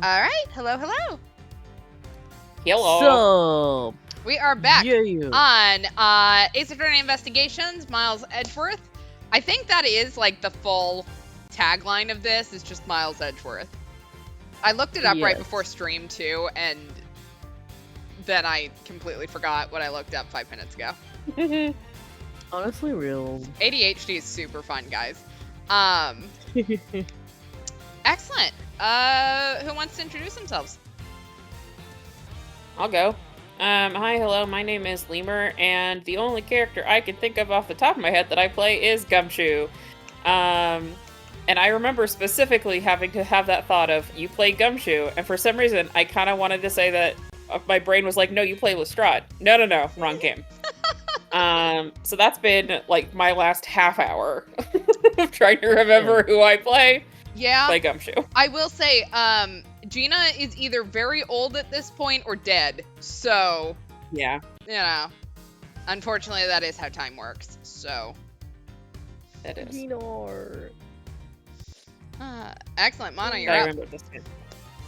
All right. Hello, hello. Hello. So, We are back yeah. on Ace Attorney Investigations, Miles Edgeworth. I think that is like the full tagline of this is just Miles Edgeworth. I looked it up right Yes. before stream too, and then I completely forgot what I looked up 5 minutes ago. Honestly, real. ADHD is super fun, guys. Excellent. Who wants to introduce themselves? I'll go. Hi, hello, my name is Lemur, and the only character I can think of off the top of my head that I play is Gumshoe. And I remember specifically having to have that thought of, you play Gumshoe, and for some reason, I kind of wanted to say that my brain was like, no, you play Lestrade. No, wrong game. So that's been, like, my last half hour of trying to remember who I play. Yeah. Play Gumshoe. I will say, Gina is either very old at this point or dead. So, Yeah. you know, unfortunately, that is how time works. So, It is. Dinar. excellent. Mana, you're I up. remember this game.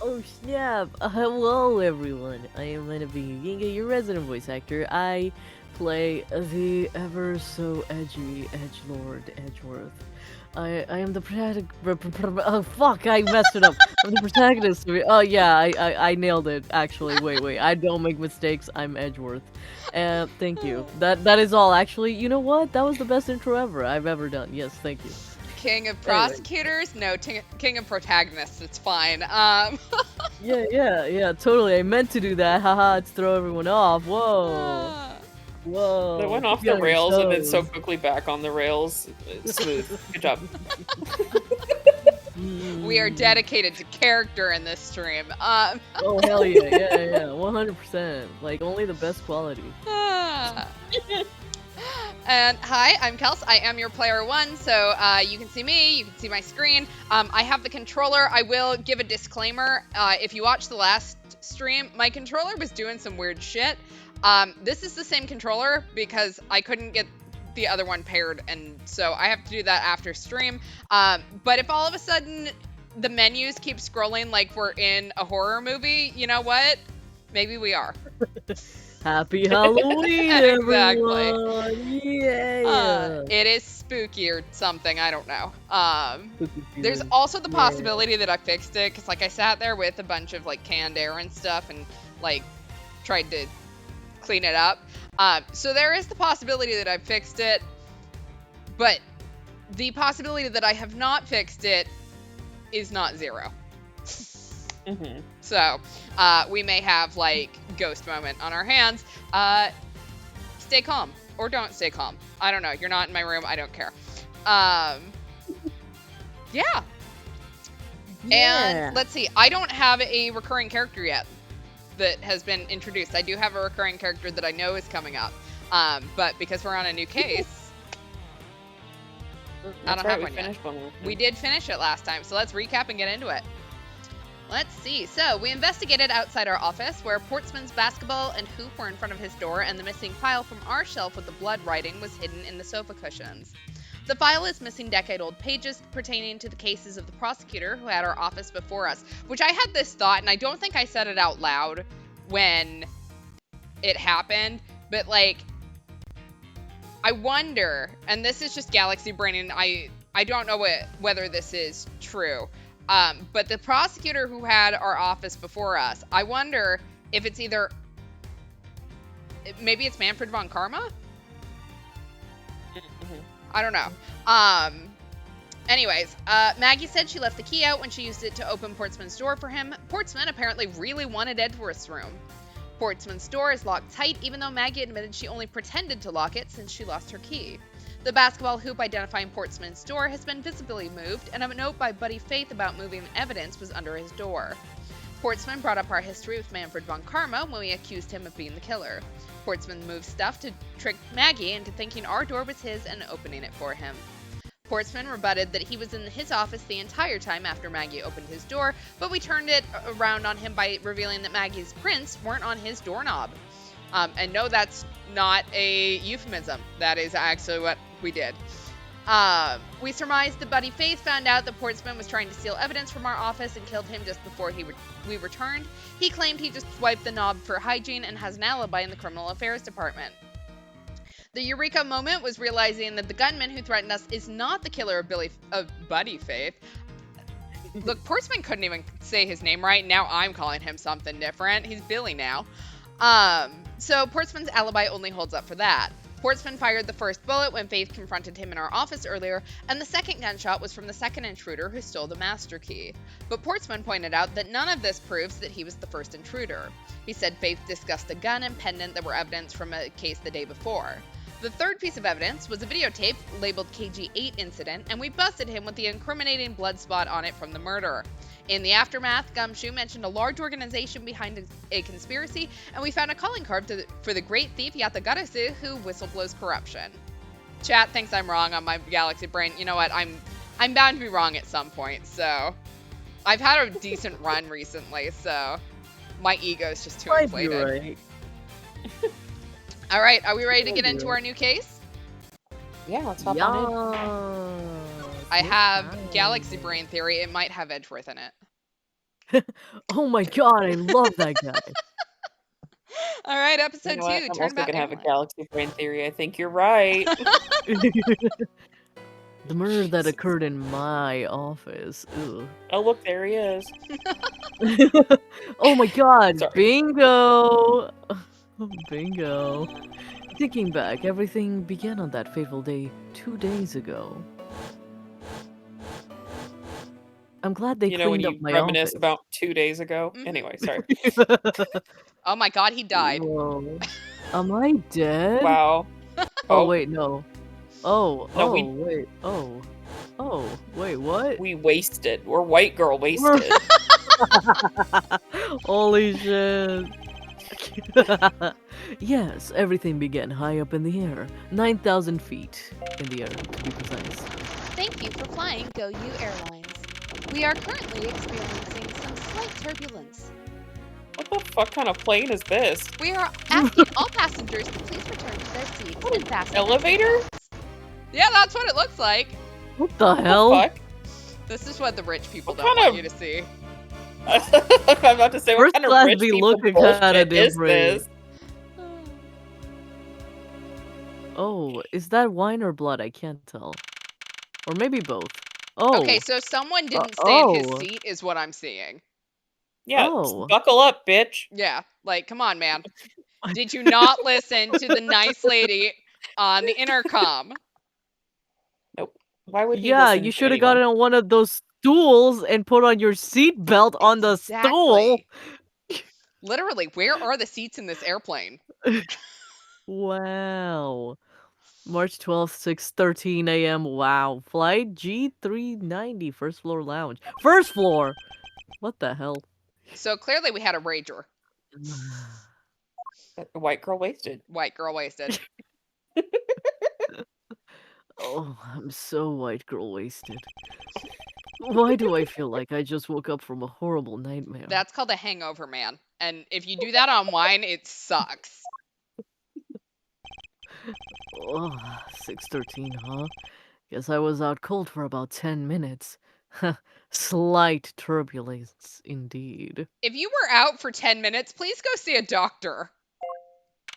Oh snap! Hello everyone. I am Manabingu, your resident voice actor. I play the ever so edgy edgelord Edgeworth. I am the oh fuck! I messed it up. I'm the protagonist. Oh yeah, I nailed it. Actually, wait. I don't make mistakes. I'm Edgeworth. Thank you. That is all. Actually, you know what? That was the best intro ever I've ever done. Yes, thank you. King of prosecutors? No, king of protagonists. It's fine. Yeah, totally. I meant to do that. Haha, to throw everyone off. Whoa. They went off the rails and then so quickly back on the rails. It's smooth. Good job. We are dedicated to character in this stream. Oh hell yeah, 100%. Like only the best quality. And hi, I'm Kels. I am your player one, so you can see me, you can see my screen. I have the controller. I will give a disclaimer. If you watched the last stream, my controller was doing some weird shit. This is the same controller because I couldn't get the other one paired, and so I have to do that after stream. But if all of a sudden the menus keep scrolling like we're in a horror movie, you know what? Maybe we are. Happy Halloween, Exactly. everyone! Yeah. It is spooky or something. I don't know. Spooky There's feeling. also the possibility that I fixed it because, like, I sat there with a bunch of like canned air and stuff and like tried to clean it up. So there is the possibility that I fixed it, but the possibility that I have not fixed it is not zero. Mm-hmm. So we may have like ghost moment on our hands. Stay calm or don't stay calm. I don't know. You're not in my room. I don't care. Yeah. And let's see. I don't have a recurring character yet that has been introduced. I do have a recurring character that I know is coming up. But because we're on a new case, I don't have one yet. We did finish it last time, so let's recap and get into it. Let's see. So, we investigated outside our office where Portsman's basketball and hoop were in front of his door, and the missing file from our shelf with the blood writing was hidden in the sofa cushions. The file is missing decade-old pages pertaining to the cases of the prosecutor who had our office before us, which I had this thought, and I don't think I said it out loud when it happened, but, like, I wonder, and this is just galaxy brain, and I don't know whether this is true, but the prosecutor who had our office before us, I wonder if it's either, maybe it's Manfred von Karma? I don't know. Anyways, Maggie said she left the key out when she used it to open Portsman's door for him. Portsman apparently really wanted Edgeworth's room. Portsman's door is locked tight, even though Maggie admitted she only pretended to lock it since she lost her key. The basketball hoop identifying Portsman's door has been visibly moved, and a note by Buddy Faith about moving evidence was under his door. Portsman brought up our history with Manfred von Karma when we accused him of being the killer. Portsman moved stuff to trick Maggie into thinking our door was his and opening it for him. Portsman rebutted that he was in his office the entire time after Maggie opened his door, but we turned it around on him by revealing that Maggie's prints weren't on his doorknob. And no, that's not a euphemism. That is actually what we did. We surmised that Buddy Faith found out that Portsman was trying to steal evidence from our office and killed him just before we returned. He claimed he just swiped the knob for hygiene and has an alibi in the criminal affairs department. The eureka moment was realizing that the gunman who threatened us is not the killer of Buddy Faith. Look, Portsman couldn't even say his name right. Now I'm calling him something different. He's Billy now. So Portsman's alibi only holds up for that. Portsman fired the first bullet when Faith confronted him in our office earlier, and the second gunshot was from the second intruder who stole the master key. But Portsman pointed out that none of this proves that he was the first intruder. He said Faith discussed a gun and pendant that were evidence from a case the day before. The third piece of evidence was a videotape labeled KG8 incident, and we busted him with the incriminating blood spot on it from the murder. In the aftermath, Gumshoe mentioned a large organization behind a conspiracy, and we found a calling card for the great thief Yatagarasu who whistleblows corruption. Chat thinks I'm wrong on my galaxy brain. You know what? I'm bound to be wrong at some point, so I've had a decent run recently, so my ego's just too inflated. Right. All right, are we ready to get into our new case? Yeah, let's hop on in. I have Galaxy Brain Theory. It might have Edgeworth in it. Oh my god, I love that guy. All right, episode 2. I'm also Turnabout gonna have a Airlines. Galaxy Brain Theory. I think you're right. The murder that occurred in my office. Ugh. Oh, look, there he is. Oh my god, Sorry. bingo! Bingo. Thinking back, everything began on that fateful day 2 days ago. I'm glad they You know, when cleaned you up my reminisce office. about 2 days ago. Mhm. Anyway, sorry. Oh my god, he died. Whoa. Am I dead? Wow. Oh wait, no. No, Wait. Oh, wait, what? We wasted. We're white girl wasted. Holy shit. Yes, everything began high up in the air. 9,000 feet in the air, to be precise. Thank you for flying Go You Airlines. We are currently experiencing some slight turbulence. What the fuck kind of plane is this? We are asking all passengers to please return to their seats and fasten their Elevator? seatbelts. Yeah, that's what it looks like. What the hell? Fuck? This is what the rich people What don't kind want of- you to see. I'm about to say, what First kind of class rich be people looking kinda bullshit is different. this? Oh, is that wine or blood? I can't tell. Or maybe both. Oh. Okay, so someone didn't stay in his oh. seat is what I'm seeing. Yeah, Oh. buckle up, bitch. Yeah, like, come on, man. Did you not listen to the nice lady on the intercom? Why would he Yeah, listen you to should have anyone? gotten on one of those stools and put on your seatbelt on the stool. Exactly. Literally, where are the seats in this airplane? Wow. March 12th, 6:13 a.m. Wow. Flight G390, first floor lounge. First floor! What the hell? So clearly we had a rager. A white girl wasted. White girl wasted. Oh, I'm so white girl wasted. Why do I feel like I just woke up from a horrible nightmare? That's called a hangover, man. And if you do that on wine, it sucks. Oh, 6:13, huh? Guess I was out cold for about 10 minutes. Slight turbulence, indeed. If you were out for 10 minutes, please go see a doctor.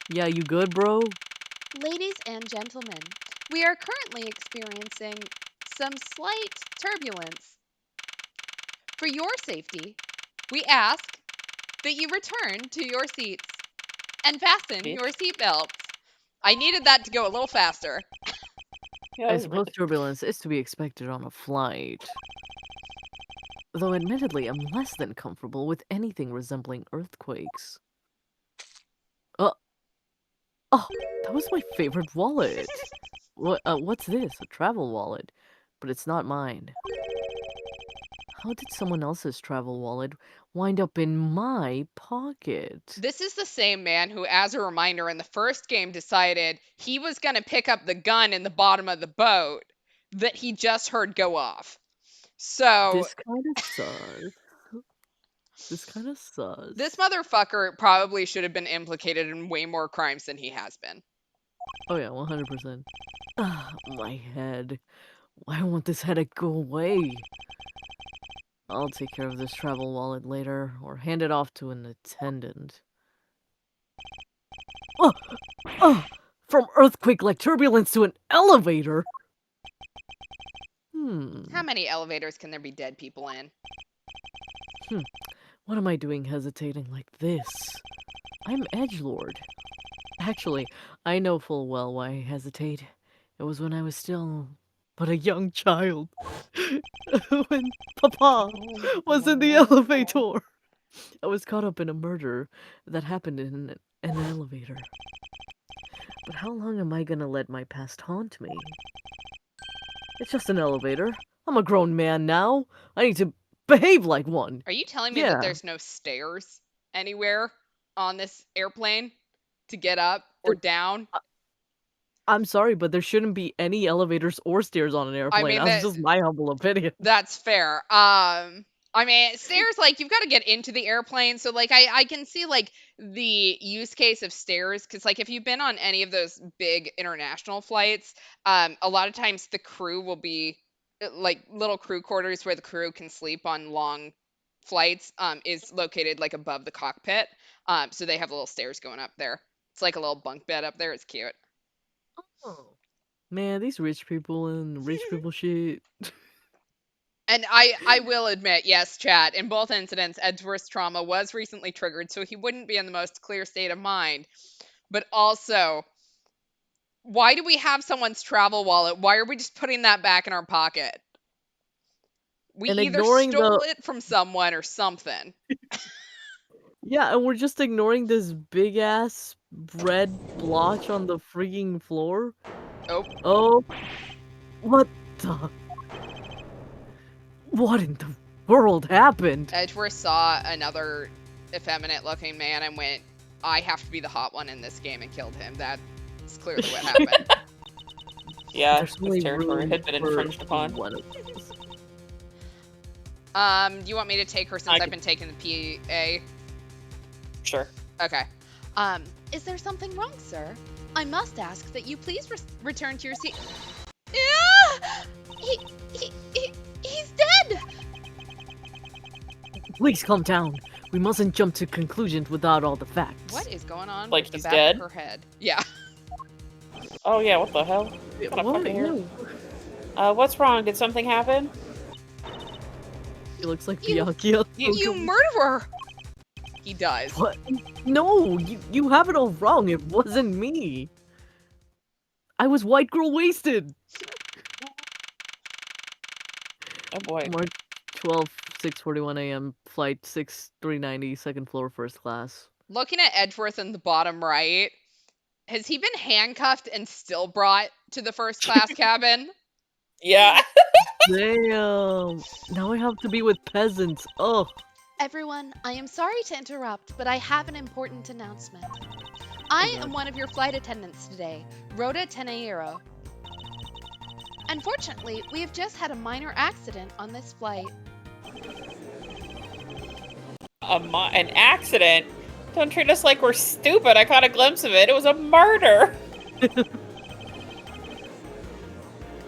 Yeah, you good, bro? Ladies and gentlemen, we are currently experiencing some slight turbulence. For your safety, we ask that you return to your seats and fasten your seatbelts. I needed that to go a little faster. Yeah, I suppose turbulence is to be expected on a flight. Though admittedly, I'm less than comfortable with anything resembling earthquakes. Oh, that was my favorite wallet. What's this? A travel wallet. But it's not mine. How did someone else's travel wallet wind up in my pocket? This is the same man who, as a reminder, in the first game decided he was going to pick up the gun in the bottom of the boat that he just heard go off. So This kind of sus. This kind of sus. this motherfucker probably should have been implicated in way more crimes than he has been. Oh yeah, 100%. Ah, my head. Why won't this headache go away? I'll take care of this travel wallet later, or hand it off to an attendant. Oh! Oh! From earthquake-like turbulence to an elevator! How many elevators can there be dead people in? What am I doing hesitating like this? I'm edgelord. Actually, I know full well why I hesitate. It was when I was still but a young child. When Papa was in the elevator. I was caught up in a murder that happened in an elevator. But how long am I gonna let my past haunt me? It's just an elevator. I'm a grown man now. I need to behave like one. Are you telling me that Yeah. there's no stairs anywhere on this airplane to get up or down? I'm sorry, but there shouldn't be any elevators or stairs on an I airplane. mean That's just my humble opinion. that's fair. I mean, stairs, like, you've got to get into the airplane. So, like, I can see, like, the use case of stairs. Because, like, if you've been on any of those big international flights, a lot of times the crew will be, like, little crew quarters where the crew can sleep on long flights, is located, like, above the cockpit. So they have little stairs going up there. It's like a little bunk bed up there. It's cute. Oh. Man, these rich people and rich people shit. And I will admit, yes, chat, in both incidents, Edgeworth's trauma was recently triggered, so he wouldn't be in the most clear state of mind. But also, why do we have someone's travel wallet? Why are we just putting that back in our pocket? We And either ignoring stole the it from someone or something. Yeah, and we're just ignoring this big ass red blotch on the freaking floor. Oh, Oh, what the? What in the world happened? Edgeworth saw another effeminate looking man and went, I have to be the hot one in this game, and killed him. That's clearly what happened. Yeah, There's his only territory room had been for infringed upon. one of these. Do you want me to take her since I I've can- been taking the PA? Sure. Okay. Is there something wrong, sir? I must ask that you please return to your seat. Yeah! He's dead! Please calm down. We mustn't jump to conclusions without all the facts. What is going on Like with the he's back dead? of her head? Yeah. Oh yeah, what the hell? What the fuck here? What's wrong? Did something happen? He looks like You- Byakuya. You murderer! He does. What? No, you have it all wrong. It wasn't me. I was white girl wasted. Oh boy. March 12th, 6:41 a.m. Flight 6390, second floor, first class. Looking at Edgeworth in the bottom right, has he been handcuffed and still brought to the first class cabin? Yeah. Damn. Now I have to be with peasants. Oh. Everyone, I am sorry to interrupt, but I have an important announcement. I am one of your flight attendants today, Rhoda Teneiro. Unfortunately, we have just had a minor accident on this flight. An accident? Don't treat us like we're stupid. I caught a glimpse of it. It was a murder.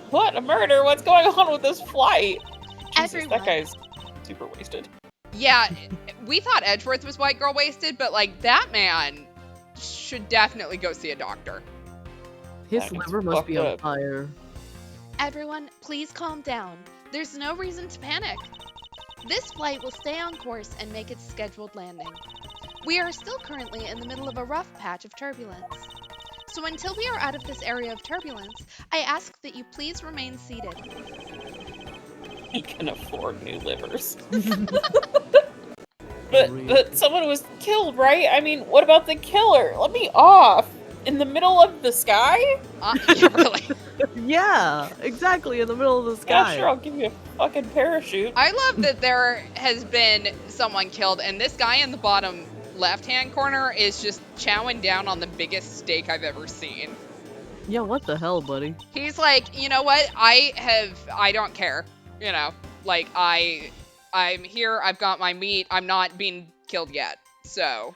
What? A murder? What's going on with this flight? Jesus, Everyone. that guy's super wasted. Yeah, we thought Edgeworth was white girl wasted, but like that man should definitely go see a doctor. His That guy's liver must be on fucked up. fire. Everyone, please calm down. There's no reason to panic. This flight will stay on course and make its scheduled landing. We are still currently in the middle of a rough patch of turbulence. So until we are out of this area of turbulence, I ask that you please remain seated. He can afford new livers. But someone was killed, right? I mean, what about the killer? Let me off. In the middle of the sky? Yeah, really. Yeah, exactly, in the middle of the Yeah, sky. sure, I'll give you a fucking parachute. I love that there has been someone killed, and this guy in the bottom left-hand corner is just chowing down on the biggest steak I've ever seen. Yeah, what the hell, buddy? He's like, you know what? I don't care. You know, like I'm here. I've got my meat. I'm not being killed yet. So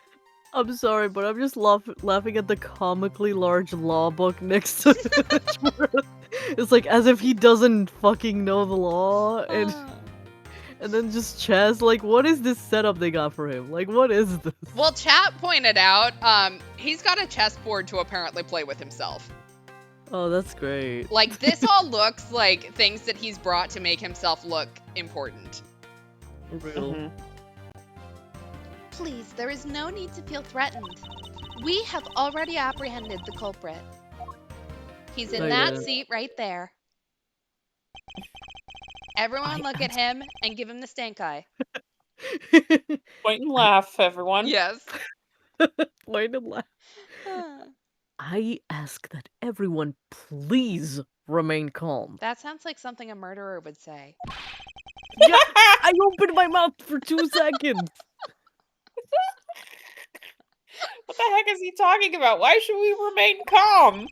I'm sorry, but I'm just laughing at the comically large law book next to Edgeworth. It's like as if he doesn't fucking know the law, and then just chess. Like, what is this setup they got for him? Like, what is this? Well, chat pointed out, he's got a chessboard to apparently play with himself. Oh, that's great. Like, this all looks like things that he's brought to make himself look important. Real. Mhm. Please, there is no need to feel threatened. We have already apprehended the culprit. He's in that seat right there. Everyone look at him and give him the stank eye. Point and laugh, everyone. Yes. Point and laugh. I ask that everyone please remain calm. That sounds like something a murderer would say. Yeah, I opened my mouth for 2 seconds. What the heck is he talking about? Why should we remain calm?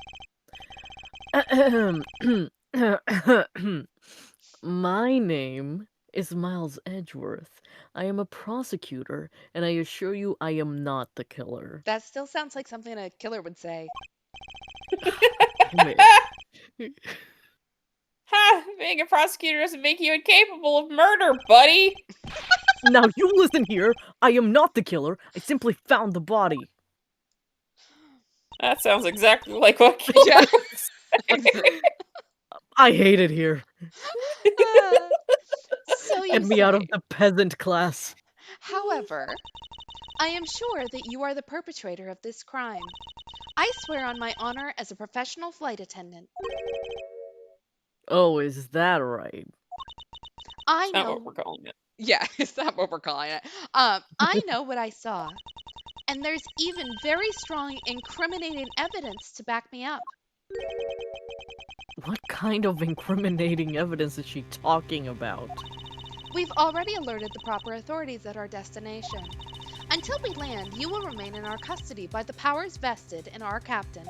My name is Miles Edgeworth. I am a prosecutor, and I assure you I am not the killer. That still sounds like something a killer would say. Ha! Being a prosecutor doesn't make you incapable of murder, buddy! Now you listen here. I am not the killer. I simply found the body. That sounds exactly like what killer would say. I hate it here. So you Get me out of the peasant class. However, I am sure that you are the perpetrator of this crime. I swear on my honor as a professional flight attendant. Oh, is that right? I That's know not what we're calling it. Yeah, is that what we're calling it? I know what I saw. And there's even very strong incriminating evidence to back me up. What kind of incriminating evidence is she talking about? We've already alerted the proper authorities at our destination. Until we land, you will remain in our custody by the powers vested in our captain.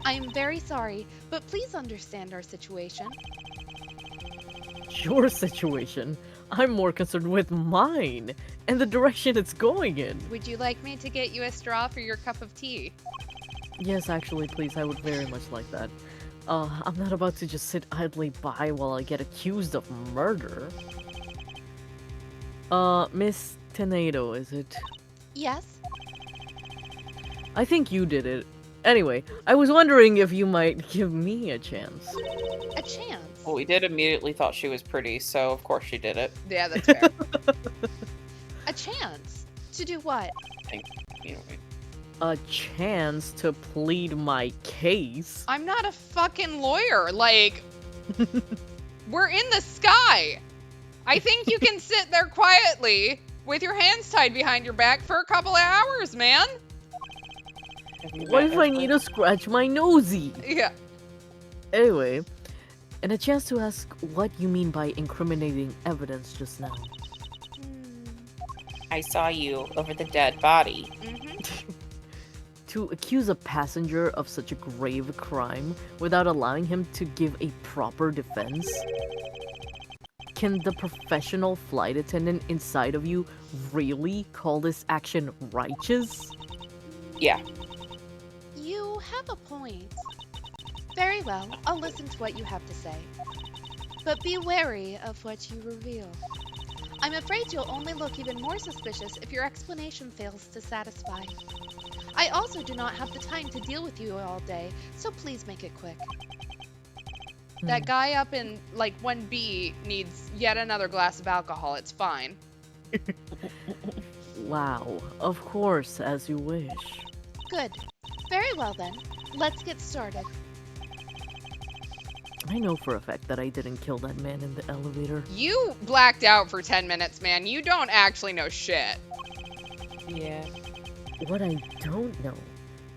I am very sorry, but please understand our situation. Your situation? I'm more concerned with mine and the direction it's going in. Would you like me to get you a straw for your cup of tea? Yes, actually, please, I would very much like that. I'm not about to just sit idly by while I get accused of murder. Miss Tornado, is it? Yes. I think you did it. Anyway, I was wondering if you might give me a chance. A chance? Well, we did immediately thought she was pretty, so of course she did it. Yeah, that's fair. A chance? To do what? Anyway. A chance to plead my case? I'm not a fucking lawyer. Like, we're in the sky. I think you can sit there quietly with your hands tied behind your back for a couple of hours, man. What if I need to scratch my nosy? Yeah. Anyway, and a chance to ask what you mean by incriminating evidence just now. I saw you over the dead body. To accuse a passenger of such a grave crime without allowing him to give a proper defense? Can the professional flight attendant inside of you really call this action righteous? Yeah. You have a point. Very well, I'll listen to what you have to say. But be wary of what you reveal. I'm afraid you'll only look even more suspicious if your explanation fails to satisfy. I also do not have the time to deal with you all day, so please make it quick. That guy up in, like, 1B needs yet another glass of alcohol. It's fine. Wow, of course, as you wish. Good. Very well then. Let's get started. I know for a fact that I didn't kill that man in the elevator. You blacked out for 10 minutes, man. You don't actually know shit. Yeah. What I don't know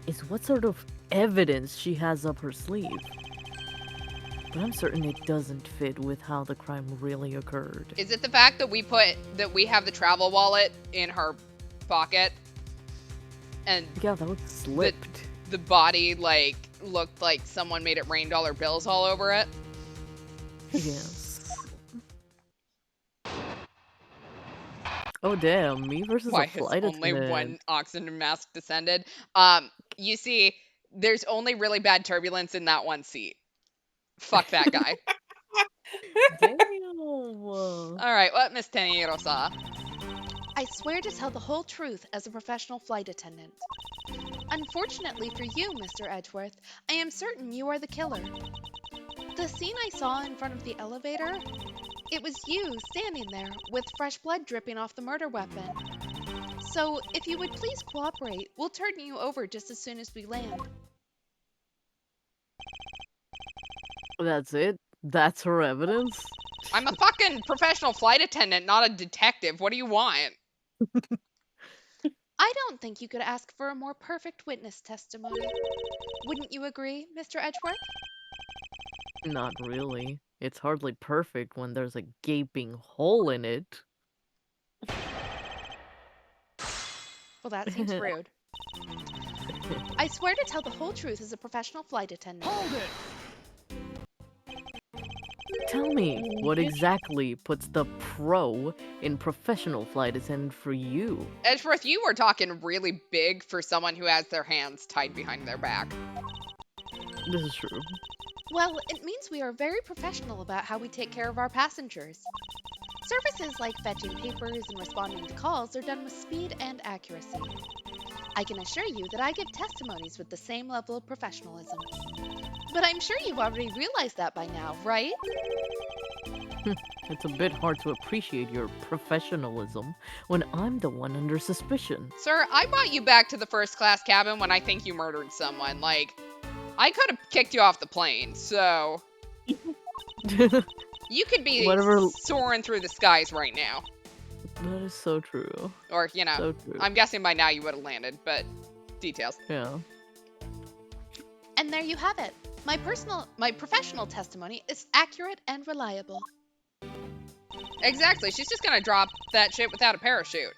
is what sort of evidence she has up her sleeve. But I'm certain it doesn't fit with how the crime really occurred. Is it the fact that we have the travel wallet in her pocket? And Yeah, that was slipped. the body, like, looked like someone made it rain dollar bills all over it? Yes. Oh damn, me versus a Why has flight only attendant. one oxygen mask descended? You see, there's only really bad turbulence in that one seat. Fuck that guy. Damn. All right, what Miss Teniro saw? I swear to tell the whole truth as a professional flight attendant. Unfortunately for you, Mr. Edgeworth, I am certain you are the killer. The scene I saw in front of the elevator, it was you standing there with fresh blood dripping off the murder weapon. So, if you would please cooperate, we'll turn you over just as soon as we land. That's it? That's her evidence? I'm a fucking professional flight attendant, not a detective. What do you want? I don't think you could ask for a more perfect witness testimony. Wouldn't you agree, Mr. Edgeworth? Not really. It's hardly perfect when there's a gaping hole in it. Well, that seems rude. I swear to tell the whole truth as a professional flight attendant. Hold it! Tell me, what exactly puts the pro in professional flight attendant for you? Edgeworth, you were talking really big for someone who has their hands tied behind their back. This is true. Well, it means we are very professional about how we take care of our passengers. Services like fetching papers and responding to calls are done with speed and accuracy. I can assure you that I give testimonies with the same level of professionalism. But I'm sure you've already realized that by now, right? It's a bit hard to appreciate your professionalism when I'm the one under suspicion. Sir, I brought you back to the first class cabin when I think you murdered someone. Like, I could have kicked you off the plane, so you could be Whatever. soaring through the skies right now. That is so true. Or, you know, So true. I'm guessing by now you would have landed, but details. Yeah. And there you have it. My professional testimony is accurate and reliable. Exactly. She's just gonna drop that shit without a parachute.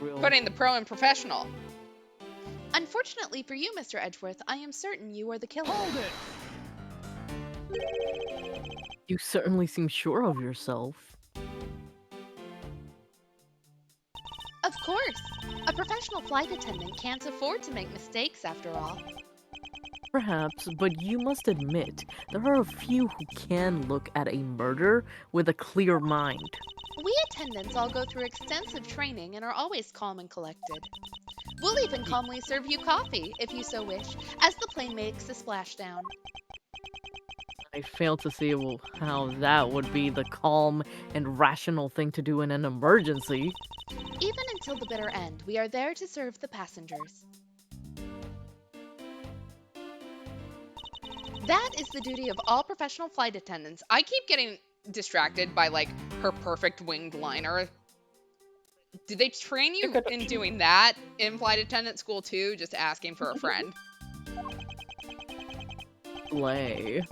Real. Putting the pro in professional. Unfortunately for you, Mr. Edgeworth, I am certain you are the killer. Hold it! You certainly seem sure of yourself. Of course. A professional flight attendant can't afford to make mistakes after all. Perhaps, but you must admit, there are a few who can look at a murder with a clear mind. We attendants all go through extensive training and are always calm and collected. We'll even calmly serve you coffee, if you so wish, as the plane makes a splashdown. I fail to see how that would be the calm and rational thing to do in an emergency. Even until the bitter end, we are there to serve the passengers. That is the duty of all professional flight attendants. I keep getting distracted by, like, her perfect winged liner. Did they train you in doing that in flight attendant school too? Just asking for a friend. Slay.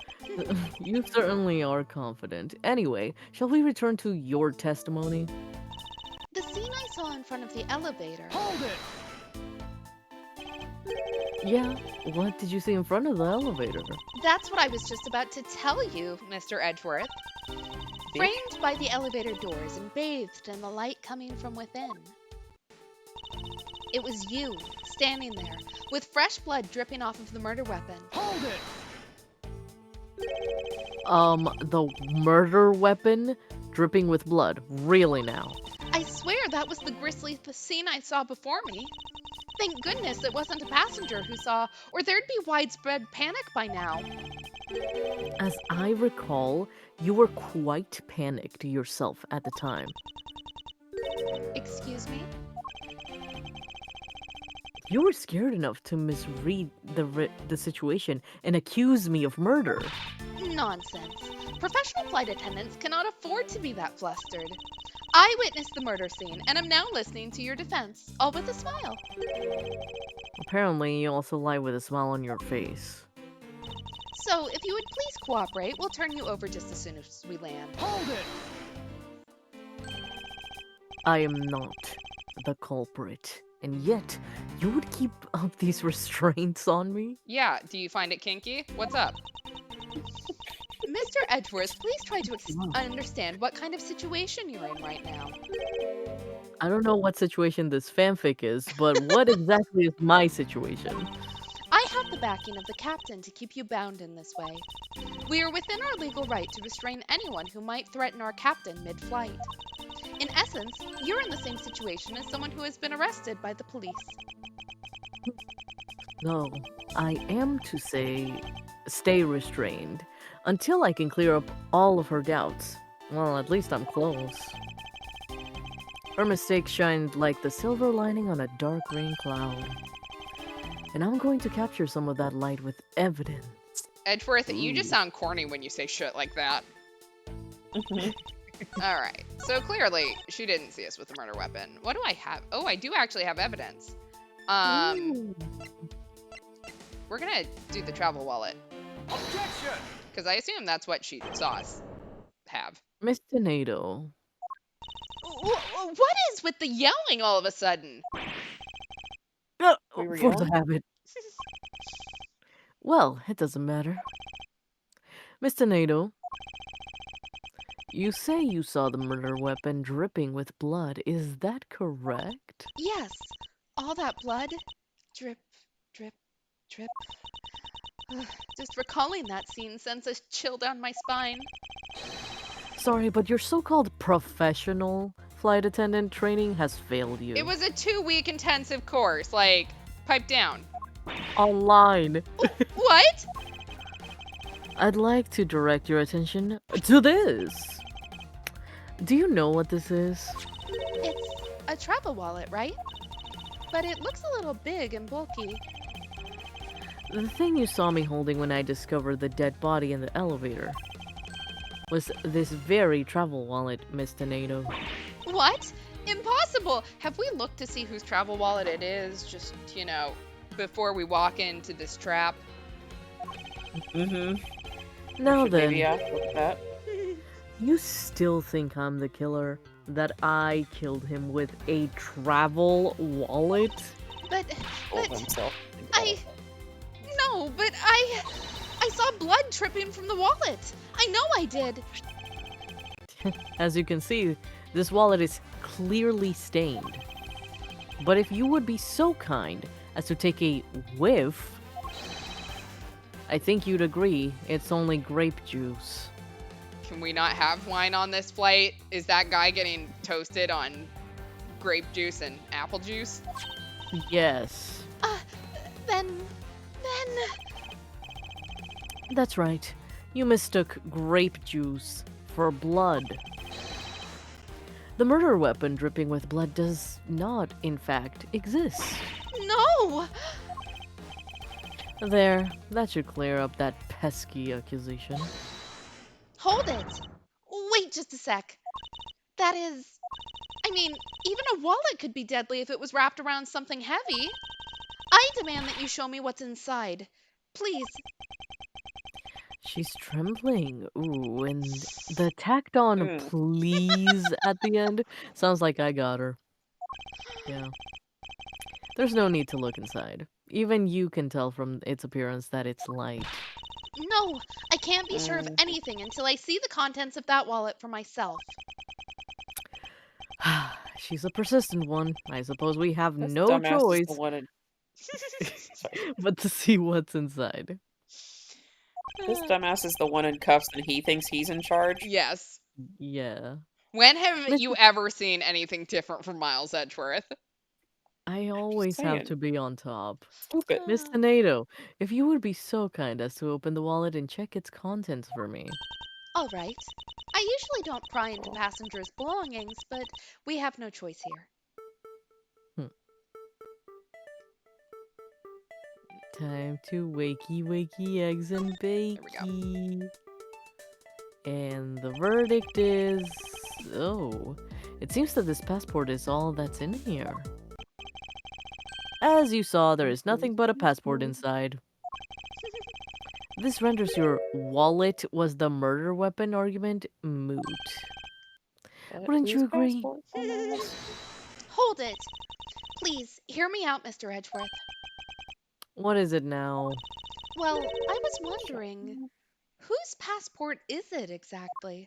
You certainly are confident. Anyway, shall we return to your testimony? The scene I saw in front of the elevator. Hold it! Yeah, what did you see in front of the elevator? That's what I was just about to tell you, Mr. Edgeworth. Framed by the elevator doors and bathed in the light coming from within. It was you, standing there, with fresh blood dripping off of the murder weapon. Hold it! The murder weapon dripping with blood. Really now? I swear that was the grisly scene I saw before me. Thank goodness it wasn't a passenger who saw, or there'd be widespread panic by now. As I recall, you were quite panicked yourself at the time. Excuse me? You were scared enough to misread the situation and accuse me of murder. Nonsense. Professional flight attendants cannot afford to be that flustered. I witnessed the murder scene and am now listening to your defense, all with a smile. Apparently, you also lie with a smile on your face. So, if you would please cooperate, we'll turn you over just as soon as we land. Hold it! I am not the culprit, and yet you would keep up these restraints on me? Yeah, do you find it kinky? What's up? Mr. Edgeworth, please try to understand what kind of situation you're in right now. I don't know what situation this fanfic is, but what exactly is my situation? I have the backing of the captain to keep you bound in this way. We are within our legal right to restrain anyone who might threaten our captain mid flight. In essence, you're in the same situation as someone who has been arrested by the police. No, I am to say, stay restrained until I can clear up all of her doubts. Well, at least I'm close. Her mistakes shine like the silver lining on a dark rain cloud. And I'm going to capture some of that light with evidence. Edgeworth, you just Ooh. sound corny when you say shit like that. Mhm. Alright, so clearly she didn't see us with the murder weapon. What do I have? Oh, I do actually have evidence. Ooh. We're gonna do the travel wallet. Objection! Because I assume that's what she saw us have. Miss Tornado. What is with the yelling all of a sudden? We were For the yelling? habit. Well, it doesn't matter. Miss Tornado, you say you saw the murder weapon dripping with blood. Is that correct? Yes, all that blood. Drip, drip, drip. Ugh, just recalling that scene sends a chill down my spine. Sorry, but your so-called professional flight attendant training has failed you. It was a 2-week intensive course, like, pipe down. Online. What? I'd like to direct your attention to this. Do you know what this is? It's a travel wallet, right? But it looks a little big and bulky. The thing you saw me holding when I discovered the dead body in the elevator was this very travel wallet, Miss Tornado. What? Impossible! Have we looked to see whose travel wallet it is, just, before we walk into this trap? Mm-hmm. Now then, Maybe ask about that. you still think I'm the killer? That I killed him with a travel wallet? But, Told but, himself. no, but I saw blood dripping from the wallet. I know I did. As you can see, this wallet is clearly stained. But if you would be so kind as to take a whiff, I think you'd agree it's only grape juice. Can we not have wine on this flight? Is that guy getting toasted on grape juice and apple juice? Yes. Then... That's right. You mistook grape juice for blood. The murder weapon dripping with blood does not, in fact, exist. No! There, that should clear up that pesky accusation. Hold it! Wait just a sec. That is... I mean, even a wallet could be deadly if it was wrapped around something heavy. I demand that you show me what's inside. Please. She's trembling. Ooh, and the tacked on Mm. please at the end sounds like I got her. Yeah. There's no need to look inside. Even you can tell from its appearance that it's light. No, I can't be sure of anything until I see the contents of that wallet for myself. She's a persistent one. I suppose we have This no dumbass is choice the one in... Sorry. but to see what's inside. This dumbass is the one in cuffs and he thinks he's in charge. Yes. Yeah. When have Miss- you ever seen anything different from Miles Edgeworth? I always have saying. to be on top. Stupid. Miss Tornado, if you would be so kind as to open the wallet and check its contents for me. All right. I usually don't pry into passengers' belongings, but we have no choice here. Time to wakey eggs and There we go. bakey. And the verdict is... Oh, it seems that this passport is all that's in here. As you saw, there is nothing but a passport inside. This renders your wallet was the murder weapon argument moot. Wouldn't you agree? Hold it. Please, hear me out, Mr. Edgeworth. What is it now? Well, I was wondering, whose passport is it exactly?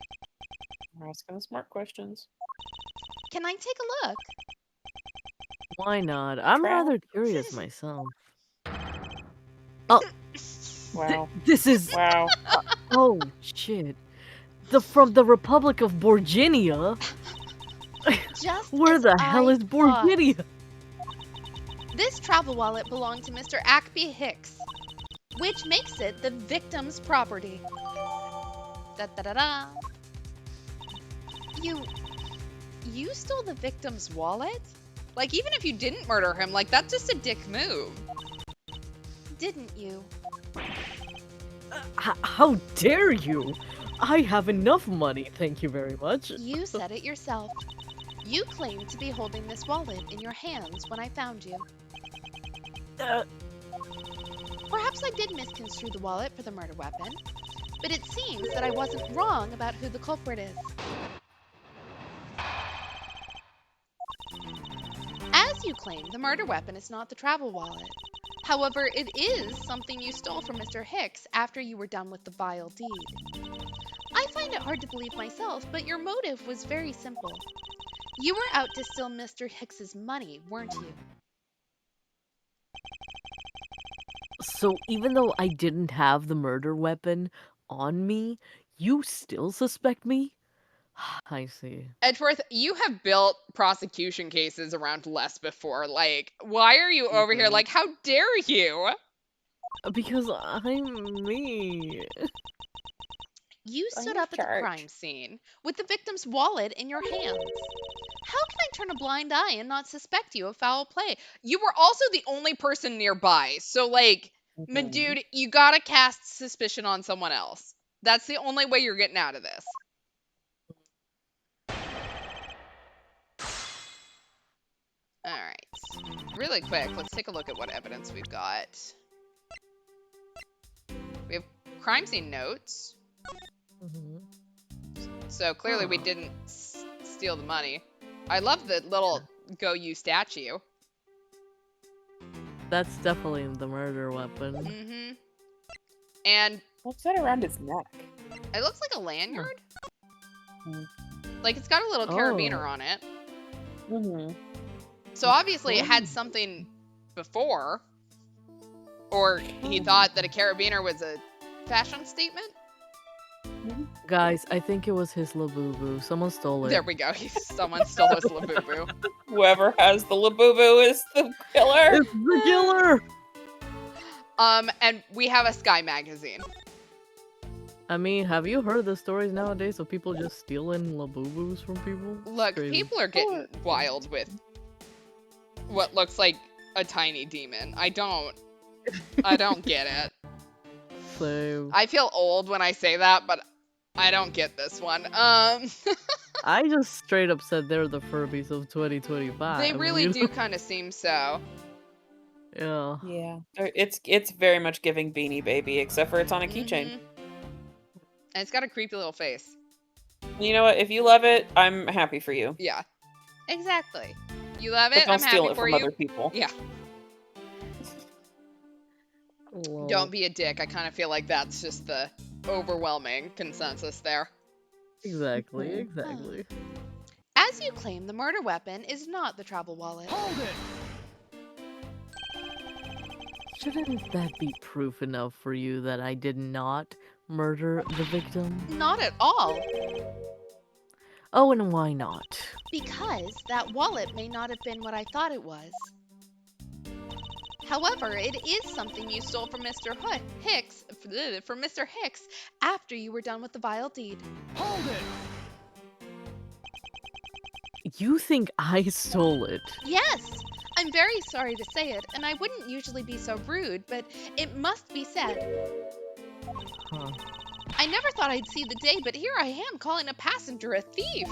We're asking the smart questions. Can I take a look? Why not? I'm Trap. rather curious myself. Oh, Wow. this is. Wow. Oh shit! From the Republic of Borginia. Just Where as the hell I is thought. Borginia? This travel wallet belonged to Mr. Ackby Hicks, which makes it the victim's property. Da da da da. You stole the victim's wallet? Like, even if you didn't murder him, like, that's just a dick move. Didn't you? How dare you? I have enough money, thank you very much. You said it yourself. You claimed to be holding this wallet in your hands when I found you. Perhaps I did misconstrue the wallet for the murder weapon, but it seems that I wasn't wrong about who the culprit is. As you claim, the murder weapon is not the travel wallet. However, it is something you stole from Mr. Hicks after you were done with the vile deed. I find it hard to believe myself, but your motive was very simple. You were out to steal Mr. Hicks's money, weren't you? So even though I didn't have the murder weapon on me, you still suspect me? I see. Edgeworth, you have built prosecution cases around Les before. Like, why are you over here? Like, how dare you? Because I'm me. You On stood your up at the charge. crime scene with the victim's wallet in your hands. How can I turn a blind eye and not suspect you of foul play? You were also the only person nearby. So, like, my dude, you gotta cast suspicion on someone else. That's the only way you're getting out of this. Alright. Really quick, let's take a look at what evidence we've got. We have crime scene notes. Mhm. So clearly we didn't steal the money. I love the little Go You statue. That's definitely the murder weapon. Mm-hmm. And What's that around his neck? it looks like a lanyard. Hmm. Like, it's got a little carabiner on it. Mm-hmm. So obviously it had something before. Or he thought that a carabiner was a fashion statement. Guys, I think it was his Labubu. Someone stole it. There we go. Someone stole his Labubu. Whoever has the Labubu is the killer. It's the killer! And we have a Sky magazine. I mean, have you heard the stories nowadays of people just stealing Labubus from people? It's Look, crazy. people are getting wild with what looks like a tiny demon. I don't get it. So, I feel old when I say that, but I don't get this one. I just straight up said they're the Furbies of 2025. They really you know? do kind of seem so. Yeah. Yeah. It's very much giving Beanie Baby, except for it's on a keychain. Mhm. And it's got a creepy little face. You know what? If you love it, I'm happy for you. Yeah. Exactly. You love But it, don't I'm steal happy it for from you. other people. Yeah. Well, Don't be a dick. I kind of feel like that's just the overwhelming consensus there. Exactly, exactly. As you claim, the murder weapon is not the travel wallet. Hold it! Shouldn't that be proof enough for you that I did not murder the victim? Not at all. Oh, and why not? Because that wallet may not have been what I thought it was. However, it is something you stole from Mr. Hicks after you were done with the vile deed. Hold it! You think I stole it? Yes, I'm very sorry to say it, and I wouldn't usually be so rude, but it must be said. Huh. I never thought I'd see the day, but here I am calling a passenger a thief.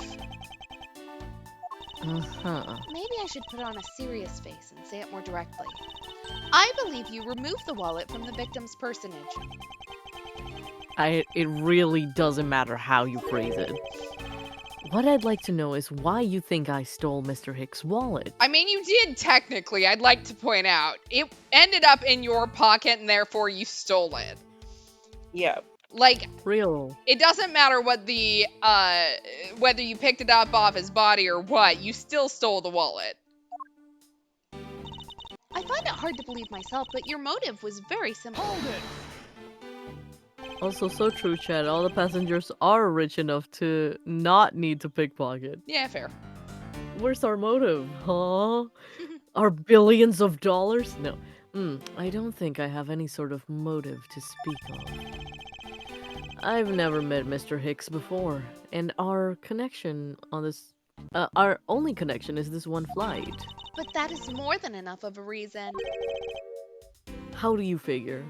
Uh-huh. Maybe I should put on a serious face and say it more directly. I believe you removed the wallet from the victim's personage. It really doesn't matter how you phrase it. What I'd like to know is why you think I stole Mr. Hicks' wallet. I mean, you did technically, I'd like to point out. It ended up in your pocket and therefore you stole it. Yeah. Like, Real. it doesn't matter what the, whether you picked it up off his body or what, you still stole the wallet. find it hard to believe myself, but your motive was very simple. Hold it! Also, so true, Chad. All the passengers are rich enough to not need to pickpocket. Yeah, fair. Where's our motive, huh? Our billions of dollars? No. I don't think I have any sort of motive to speak of. I've never met Mr. Hicks before, and our connection on this... our only connection is this one flight. But that is more than enough of a reason. How do you figure?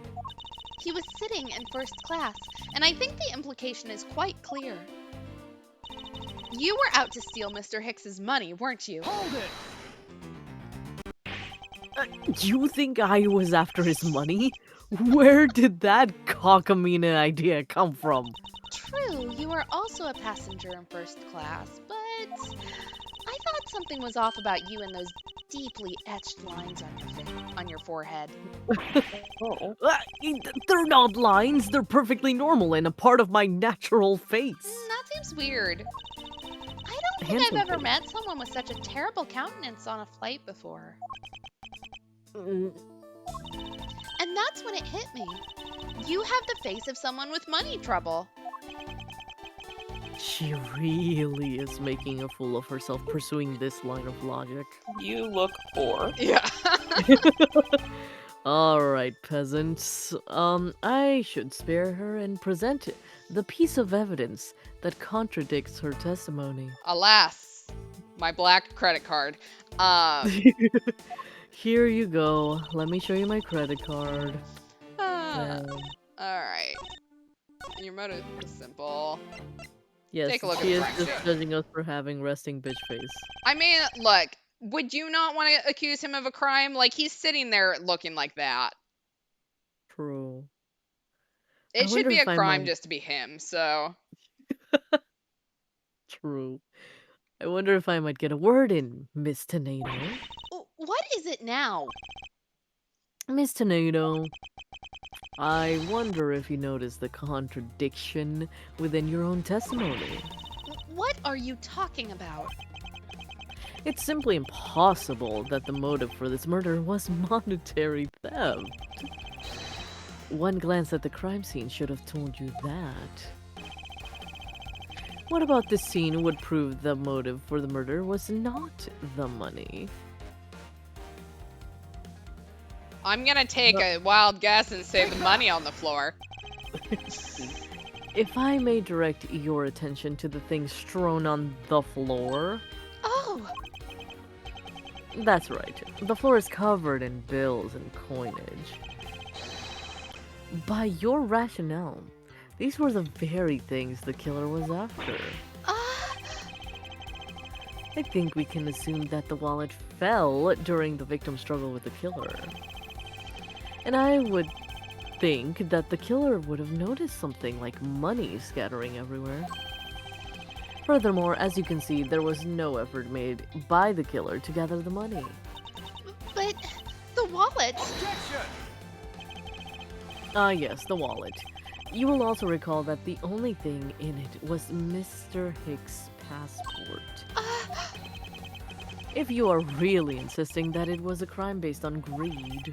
He was sitting in first class, and I think the implication is quite clear. You were out to steal Mr. Hicks's money, weren't you? Hold it! You think I was after his money? Where did that cockamamie idea come from? True, you were also a passenger in first class, but I thought something was off about you and those deeply etched lines on your forehead. Oh. They're not lines, they're perfectly normal and a part of my natural face. That seems weird. I don't think Handsome I've ever face. met someone with such a terrible countenance on a flight before. Mm, And that's when it hit me. You have the face of someone with money trouble. She really is making a fool of herself pursuing this line of logic. You look poor. Yeah. Alright, peasants. I should spare her and present the piece of evidence that contradicts her testimony. Alas, my black credit card. Here you go. Let me show you my credit card. All right. Your motive is simple. Yes, Take a look at she the is crime just scene. judging us for having resting bitch face. I mean, look, would you not want to accuse him of a crime? Like, he's sitting there looking like that. True. I It should wonder be a if I crime might- just to be him, so. True. I wonder if I might get a word in, Miss Tornado. What is it now? Miss Tornado, I wonder if you noticed the contradiction within your own testimony. What are you talking about? It's simply impossible that the motive for this murder was monetary theft. One glance at the crime scene should have told you that. What about this scene would prove the motive for the murder was not the money? I'm gonna take a wild guess and say the money on the floor. If I may direct your attention to the things strewn on the floor. Oh, That's right. The floor is covered in bills and coinage. By your rationale, these were the very things the killer was after. I think we can assume that the wallet fell during the victim's struggle with the killer. And I would think that the killer would have noticed something like money scattering everywhere. Furthermore, as you can see, there was no effort made by the killer to gather the money. but the wallet. Objection! Ah, yes, the wallet. You will also recall that the only thing in it was Mr. Hicks' passport. If you are really insisting that it was a crime based on greed,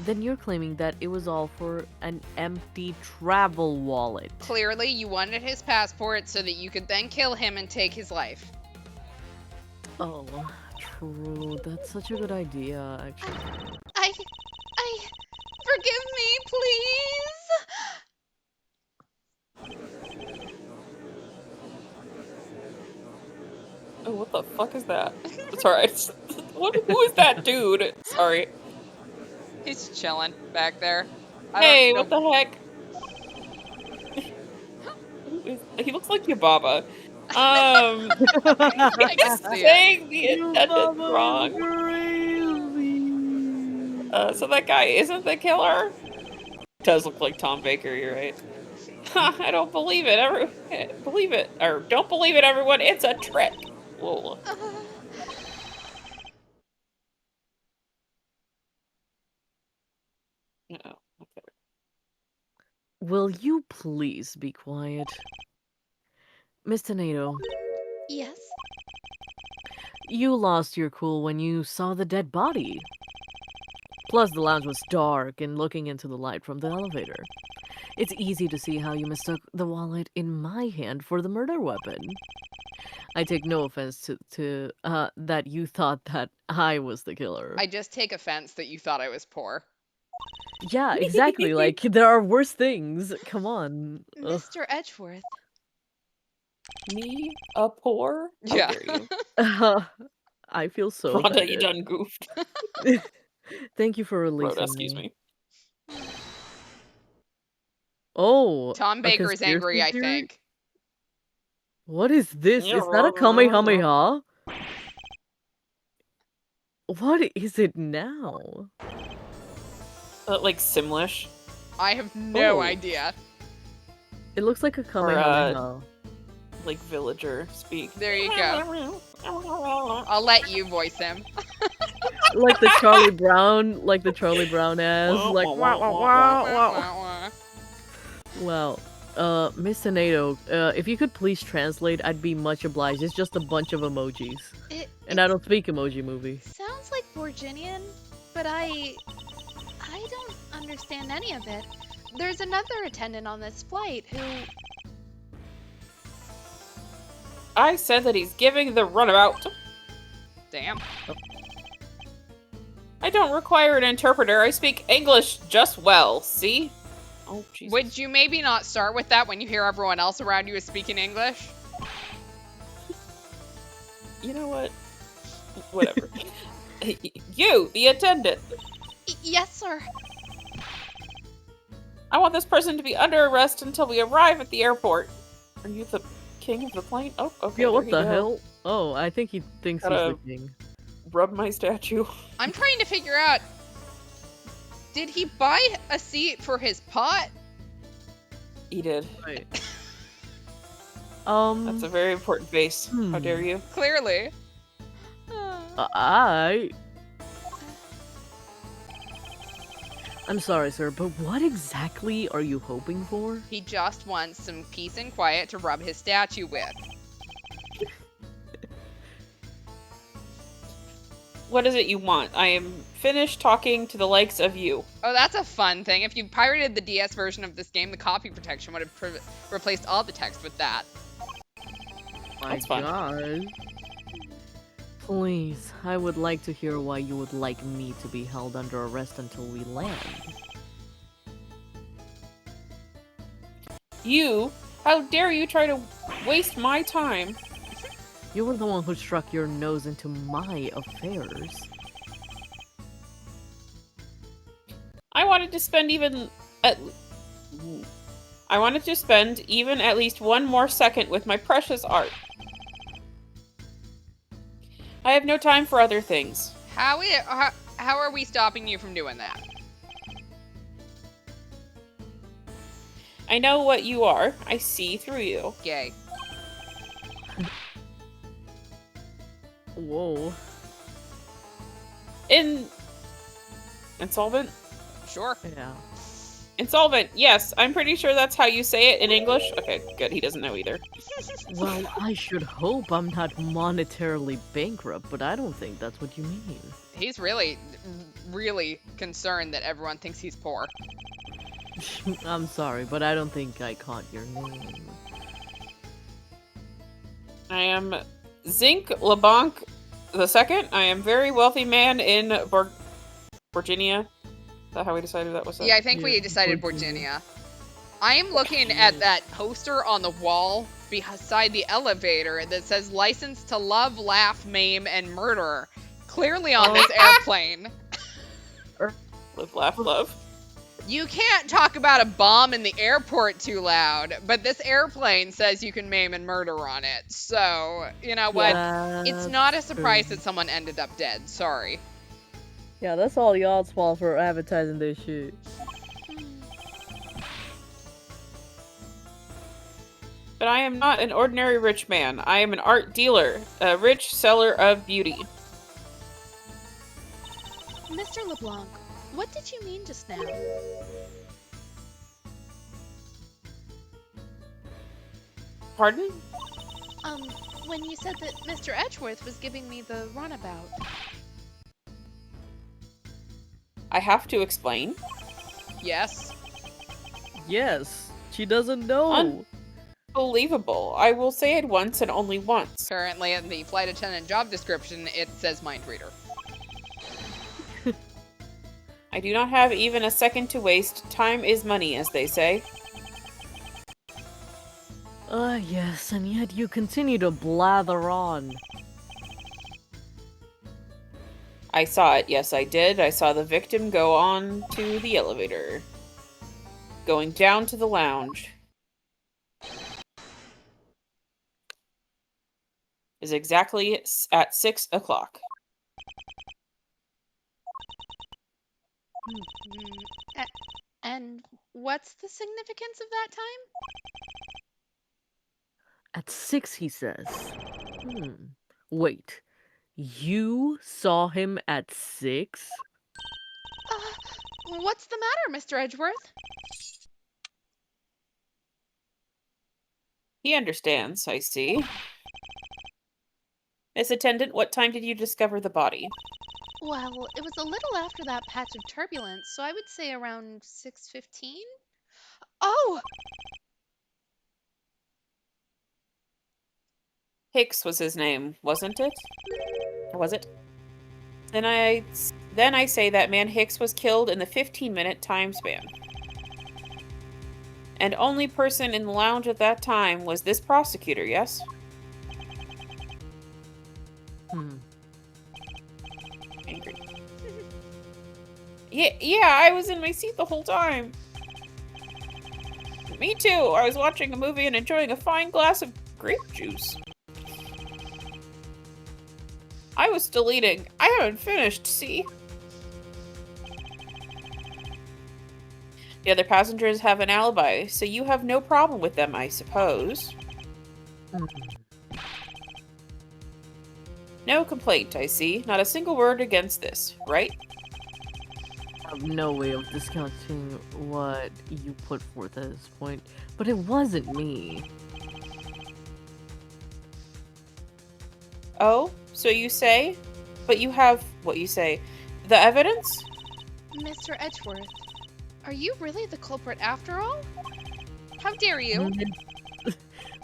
then you're claiming that it was all for an empty travel wallet. Clearly, you wanted his passport so that you could then kill him and take his life. Oh, true. That's such a good idea, actually. I, forgive me, please. Oh, what the fuck is that? Sorry, who is that dude? Sorry. He's chilling back there. Hey, what the heck? He looks like Yababa. I can see it. Saying the intended wrong. Crazy. So that guy isn't the killer? Does look like Tom Baker, you're right. I don't believe it. Believe it. Or don't believe it, everyone. It's a trick. Whoa. No. Okay. Will you please be quiet? Miss Tornado, Yes. you lost your cool when you saw the dead body. Plus, the lounge was dark and looking into the light from the elevator. It's easy to see how you mistook the wallet in my hand for the murder weapon. I take no offense to that you thought that I was the killer. I just take offense that you thought I was poor. Yeah, exactly. Like, there are worse things. Come on. Ugh. Mr. Edgeworth. Me? A poor? How Yeah. dare you? I feel so Rhonda, you offended. done goofed. Thank you for Rhoda, releasing excuse me. me. Oh, Tom a Baker is angry, conspiracy I theory? think. What is this? Is that a Kamehameha? What is it now? Like Simlish. I have no Oh. idea. It looks like a Kamehameha. Like villager speak. There you go. I'll let you voice him. Like the Charlie Brown, ass, like wah, wah, wah, wah. Well, Miss Senato, if you could please translate, I'd be much obliged. It's just a bunch of emojis. And I don't speak emoji movie. Sounds like Borginian, but I don't understand any of it. There's another attendant on this flight who... I said that he's giving the runabout. Damn. I don't require an interpreter. I speak English just well. See? Oh, Jesus. Would you maybe not start with that when you hear everyone else around you is speaking English? You know what? Whatever. You, the attendant. Yes, sir. I want this person to be under arrest until we arrive at the airport. Are you the king of the plane? Oh, okay. Yo, what the hell? Oh, I think he thinks he's the king. Rub my statue. I'm trying to figure out, did he buy a seat for his pot? He did. Right. That's a very important vase. How dare you? Clearly. I'm sorry, sir, but what exactly are you hoping for? He just wants some peace and quiet to rub his statue with. What is it you want? I am finished talking to the likes of you. Oh, that's a fun thing. If you pirated the DS version of this game, the copy protection would have replaced all the text with that. That's fun. God. Please, I would like to hear why you would like me to be held under arrest until we land. You? How dare you try to waste my time? You were the one who struck your nose into my affairs. I wanted to spend even at least one more second with my precious art. I have no time for other things. How are we stopping you from doing that? I know what you are. I see through you. Gay. Whoa. Insolvent? Sure. Yeah. Insolvent, yes. I'm pretty sure that's how you say it in English. Okay, good. He doesn't know either. Well, I should hope I'm not monetarily bankrupt, but I don't think that's what you mean. He's really, really concerned that everyone thinks he's poor. I'm sorry, but I don't think I caught your name. I am Zinc LeBlanc II. I am very wealthy man in Virginia. Is that how we decided that was it? Yeah, I think we decided Virginia. I am looking at that poster on the wall beside the elevator that says "License to Love, Laugh, Maim, and Murder." Clearly on this airplane. Live, laugh, love. You can't talk about a bomb in the airport too loud, but this airplane says you can maim and murder on it. So, you know what? It's not a surprise that someone ended up dead. Sorry. Yeah, that's all y'all's fault for advertising this shit. But I am not an ordinary rich man. I am an art dealer, a rich seller of beauty. Mr. LeBlanc, what did you mean just now? Pardon? When you said that Mr. Edgeworth was giving me the runabout. I have to explain. Yes. Yes, she doesn't know. Unbelievable. I will say it once and only once. Apparently, in the flight attendant job description, it says mind reader. I do not have even a second to waste. Time is money, as they say. Yes, and yet you continue to blather on. I saw it. Yes, I did. I saw the victim go on to the elevator. Going down to the lounge. Is exactly at 6 o'clock. And what's the significance of that time? At 6, he says. Wait. You saw him at 6? What's the matter, Mr. Edgeworth? He understands, I see. Miss Attendant, what time did you discover the body? Well, it was a little after that patch of turbulence, so I would say around 6:15. Oh! Hicks was his name, wasn't it? Or was it? Then I say that man Hicks was killed in the 15-minute time span. And only person in the lounge at that time was this prosecutor, yes? Angry. Yeah, I was in my seat the whole time. Me too. I was watching a movie and enjoying a fine glass of grape juice. I was still eating. I haven't finished, see? The other passengers have an alibi, so you have no problem with them, I suppose. No complaint, I see. Not a single word against this, right? I have no way of discounting what you put forth at this point, but it wasn't me. Oh, so you say? But you have, what you say, the evidence? Mr. Edgeworth, are you really the culprit after all? How dare you?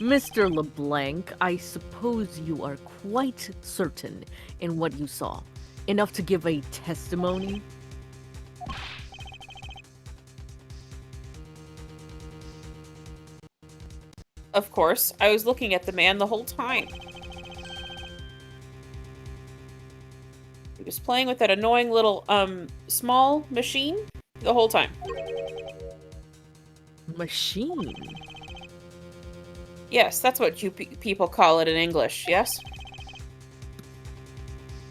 Mr. LeBlanc, I suppose you are quite certain in what you saw. Enough to give a testimony? Of course, I was looking at the man the whole time. He was playing with that annoying little, small machine the whole time. Machine? Yes, that's what you people call it in English, yes?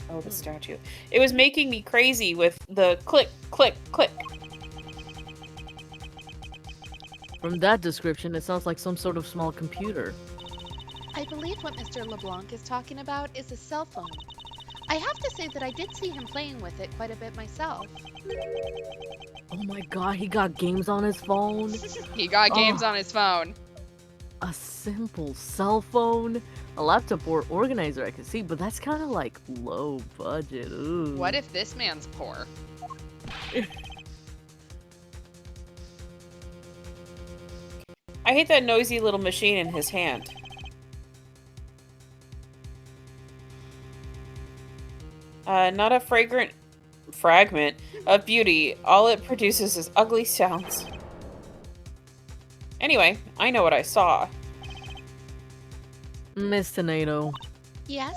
Oh, the statue. It was making me crazy with the click, click, click. From that description, it sounds like some sort of small computer. I believe what Mr. LeBlanc is talking about is a cell phone. I have to say that I did see him playing with it quite a bit myself. Oh my god, he got games on his phone? He got games on his phone. A simple cell phone? A laptop or organizer I can see, but that's kind of like low budget. Ooh. What if this man's poor? I hate that noisy little machine in his hand. Not a fragrant fragment of beauty. All it produces is ugly sounds. Anyway, I know what I saw. Miss Tornado, Yes?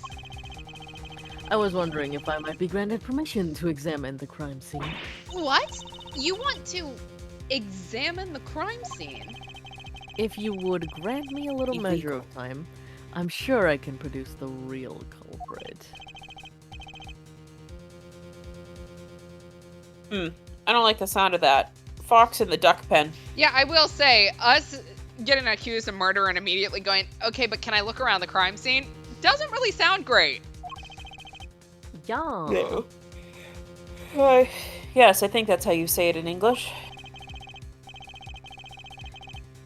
I was wondering if I might be granted permission to examine the crime scene. What? You want to examine the crime scene? If you would grant me a little measure of time, I'm sure I can produce the real culprit. I don't like the sound of that. Fox in the duck pen. Yeah, I will say, us getting accused of murder and immediately going, okay, but can I look around the crime scene? Doesn't really sound great. Yeah. No. Yes, I think that's how you say it in English.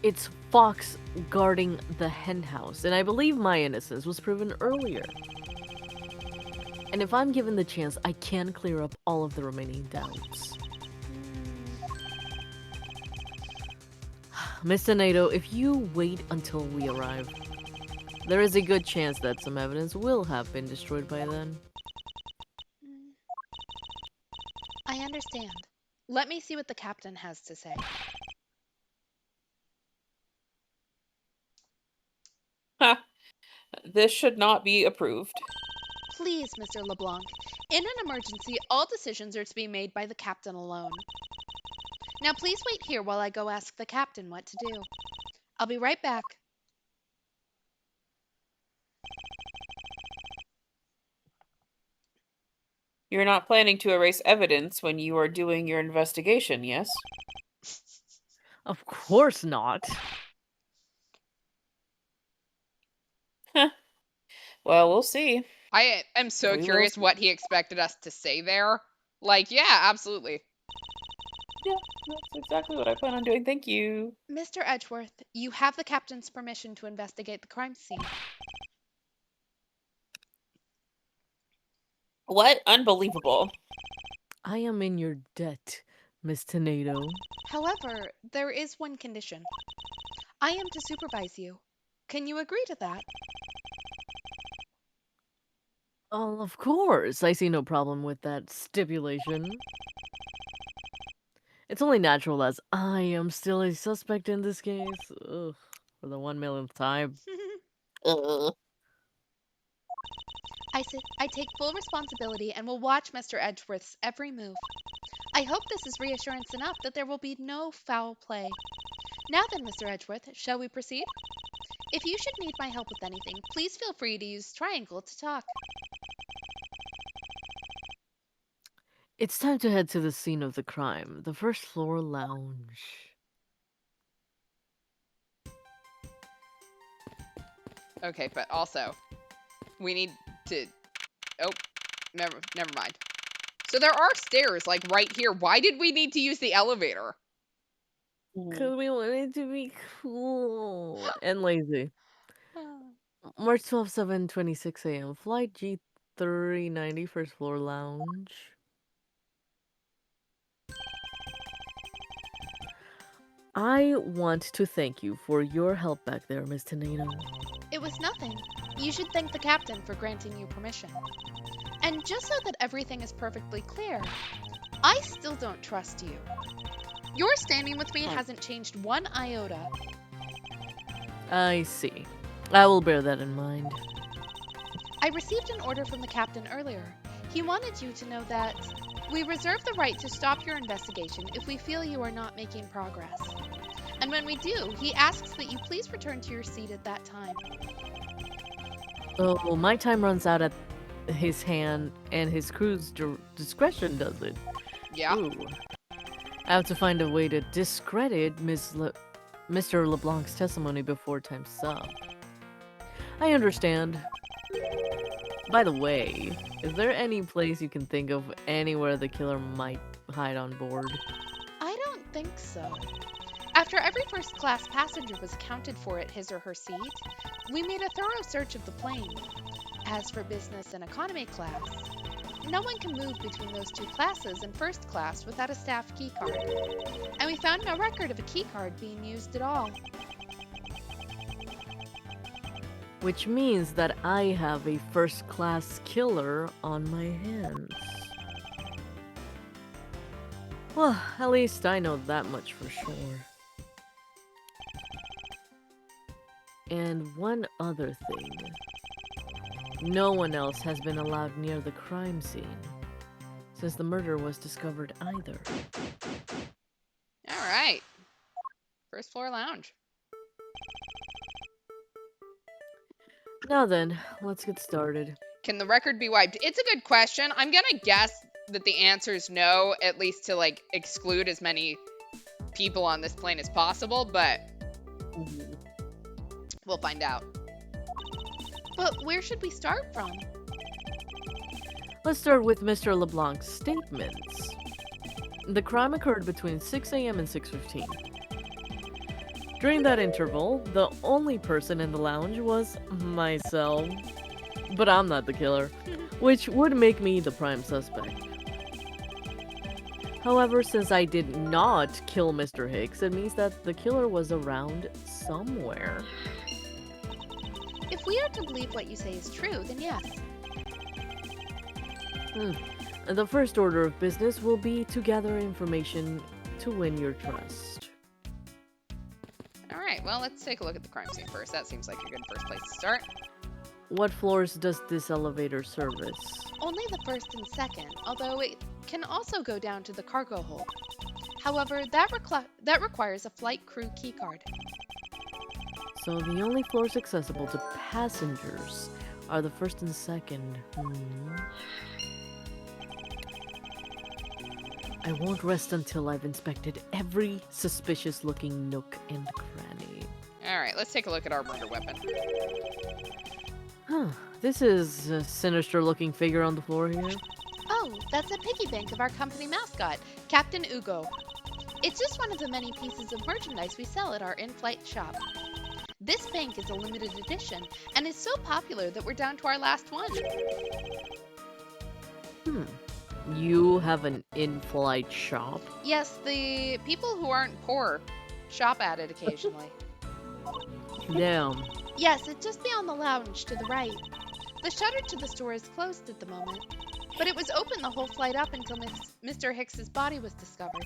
It's Fox guarding the hen house, and I believe my innocence was proven earlier. And if I'm given the chance, I can clear up all of the remaining doubts. Mr. Nato, if you wait until we arrive, there is a good chance that some evidence will have been destroyed by then. Mm, I understand. Let me see what the captain has to say. Ha! This should not be approved. Please, Mr. LeBlanc. In an emergency, all decisions are to be made by the captain alone. Now, please wait here while I go ask the captain what to do. I'll be right back. You're not planning to erase evidence when you are doing your investigation, yes? Of course not. Heh. Well, we'll see. I am so We will curious see. what he expected us to say there. Like, yeah, absolutely. Yeah, that's exactly what I plan on doing. Thank you. Mr. Edgeworth, you have the captain's permission to investigate the crime scene. What? Unbelievable. I am in your debt, Miss Tornado. However, there is one condition. I am to supervise you. Can you agree to that? Oh, of course. I see no problem with that stipulation. It's only natural as I am still a suspect in this case. Ugh, for the 1 millionth time. Uh, I take full responsibility and will watch Mr. Edgeworth's every move. I hope this is reassurance enough that there will be no foul play. Now then, Mr. Edgeworth, shall we proceed? If you should need my help with anything, please feel free to use Triangle to talk. It's time to head to the scene of the crime, the first floor lounge. Okay, but also, we need to. Oh, never mind. So there are stairs, like right here. Why did we need to use the elevator? Because we want it to be cool and lazy. March 12th, 7:26 a.m. Flight G390, first floor lounge. I want to thank you for your help back there, Miss Tanino. It was nothing. You should thank the captain for granting you permission. And just so that everything is perfectly clear, I still don't trust you. Your standing with me hasn't changed one iota. I see. I will bear that in mind. I received an order from the captain earlier. He wanted you to know that we reserve the right to stop your investigation if we feel you are not making progress. And when we do, he asks that you please return to your seat at that time. Oh, my time runs out at his hand, and his crew's discretion does it. Yeah. Ooh. I have to find a way to discredit Mr. LeBlanc's testimony before time's up. I understand. By the way, is there any place you can think of anywhere the killer might hide on board? I don't think so. After every first-class passenger was accounted for at his or her seat, we made a thorough search of the plane. As for business and economy class, no one can move between those two classes in first class without a staff key card. And we found no record of a key card being used at all. Which means that I have a first-class killer on my hands. Well, at least I know that much for sure. And one other thing. No one else has been allowed near the crime scene since the murder was discovered either. All right. First floor lounge. Now then, let's get started. Can the record be wiped? It's a good question. I'm gonna guess that the answer is no, at least to like exclude as many people on this plane as possible, but we'll find out. But where should we start from? Let's start with Mr. LeBlanc's statements. The crime occurred between 6 a.m. and 6:15. During that interval, the only person in the lounge was myself. But I'm not the killer, which would make me the prime suspect. However, since I did not kill Mr. Hicks, it means that the killer was around somewhere. If we are to believe what you say is true, then yes. The first order of business will be to gather information to win your trust. Alright, well, let's take a look at the crime scene first. That seems like a good first place to start. What floors does this elevator service? Only the first and second, although it can also go down to the cargo hold. However, that requires a flight crew keycard. So the only floors accessible to passengers are the first and second. I won't rest until I've inspected every suspicious-looking nook and cranny. Alright, let's take a look at our murder weapon. Huh. This is a sinister-looking figure on the floor here. Oh, that's a piggy bank of our company mascot, Captain Ugo. It's just one of the many pieces of merchandise we sell at our in-flight shop. This bank is a limited edition, and is so popular that we're down to our last one. You have an in-flight shop? Yes, the people who aren't poor shop at it occasionally. Damn. Yes, it's just beyond the lounge to the right. The shutter to the store is closed at the moment, but it was open the whole flight up until Mr. Hicks's body was discovered.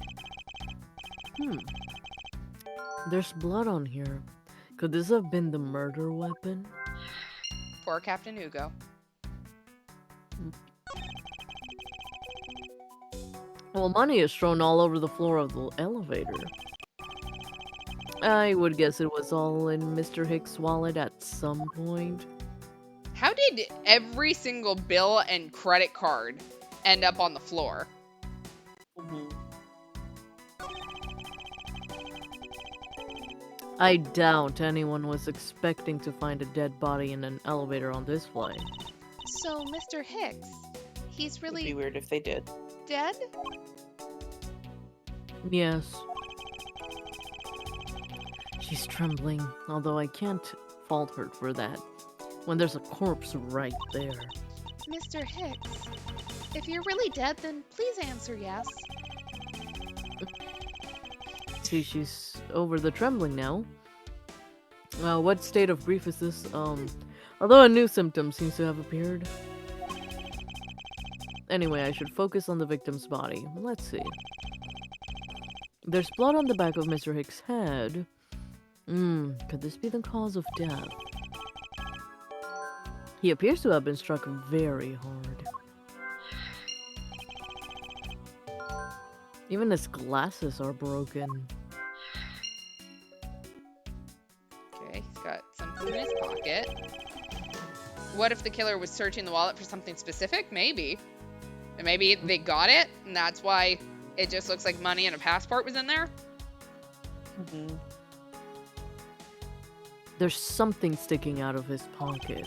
There's blood on here. Could this have been the murder weapon? Poor Captain Ugo. Well, money is thrown all over the floor of the elevator. I would guess it was all in Mr. Hicks' wallet at some point. How did every single bill and credit card end up on the floor? I doubt anyone was expecting to find a dead body in an elevator on this flight. So, Mr. Hicks, he's It'd be really weird if they did. dead? Yes. She's trembling, although I can't fault her for that, when there's a corpse right there. Mr. Hicks, if you're really dead, then please answer yes. See, she's over the trembling now. What state of grief is this? Although a new symptom seems to have appeared. Anyway, I should focus on the victim's body. Let's see. There's blood on the back of Mr. Hicks' head. Could this be the cause of death? He appears to have been struck very hard. Even his glasses are broken. Okay, he's got something in his pocket. What if the killer was searching the wallet for something specific? Maybe. And maybe they got it, and that's why it just looks like money and a passport was in there? There's something sticking out of his pocket.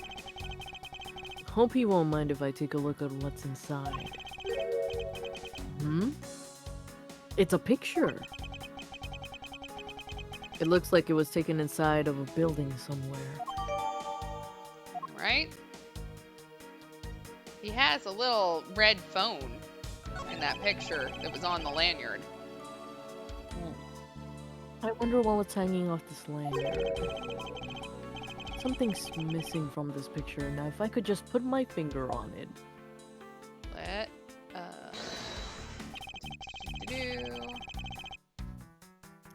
Hope he won't mind if I take a look at what's inside. It's a picture. It looks like it was taken inside of a building somewhere. Right? He has a little red phone in that picture that was on the lanyard. I wonder why it's hanging off this lanyard. Something's missing from this picture. Now, if I could just put my finger on it. Let,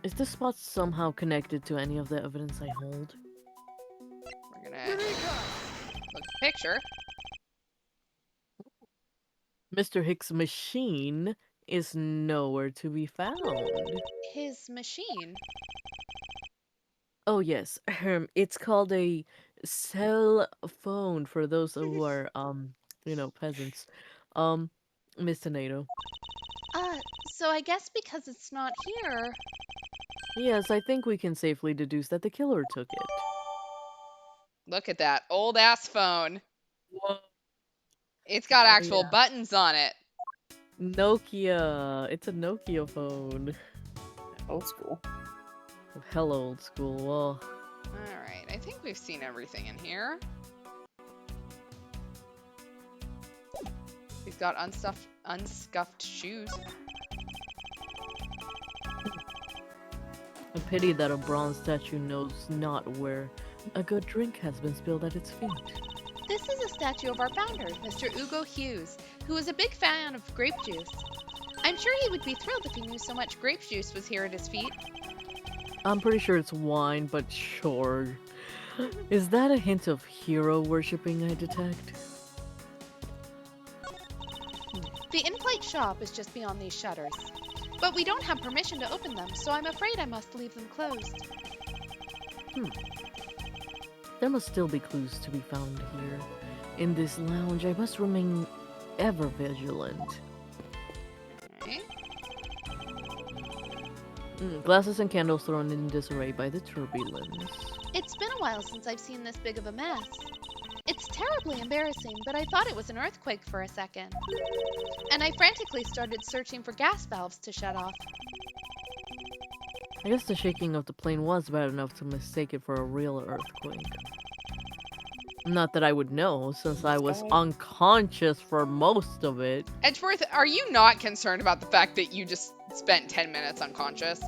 Is this spot somehow connected to any of the evidence I hold? We're gonna look at the picture. Mr. Hicks' machine is nowhere to be found. His machine. Oh yes, it's called a cell phone for those who are peasants. Miss Tornado. So I guess because it's not here. Yes, I think we can safely deduce that the killer took it. Look at that old ass phone. Whoa. It's got Oh, actual yeah. buttons on it. Nokia. It's a Nokia phone. Old school. Hello, old school. Well, Alright, I think we've seen everything in here. He's got unscuffed shoes. A pity that a bronze statue knows not where a good drink has been spilled at its feet. This is a statue of our founder, Mr. Ugo Hughes, who was a big fan of grape juice. I'm sure he would be thrilled if he knew so much grape juice was here at his feet. I'm pretty sure it's wine, but sure. Is that a hint of hero worshipping I detect? The in-flight shop is just beyond these shutters. But we don't have permission to open them, so I'm afraid I must leave them closed. There must still be clues to be found here. In this lounge, I must remain ever vigilant. Okay. Glasses and candles thrown in disarray by the turbulence. It's been a while since I've seen this big of a mess. It's terribly embarrassing, but I thought it was an earthquake for a second. And I frantically started searching for gas valves to shut off. I guess the shaking of the plane was bad enough to mistake it for a real earthquake. Not that I would know, since I was unconscious for most of it. Edgeworth, are you not concerned about the fact that you just spent 10 minutes unconscious?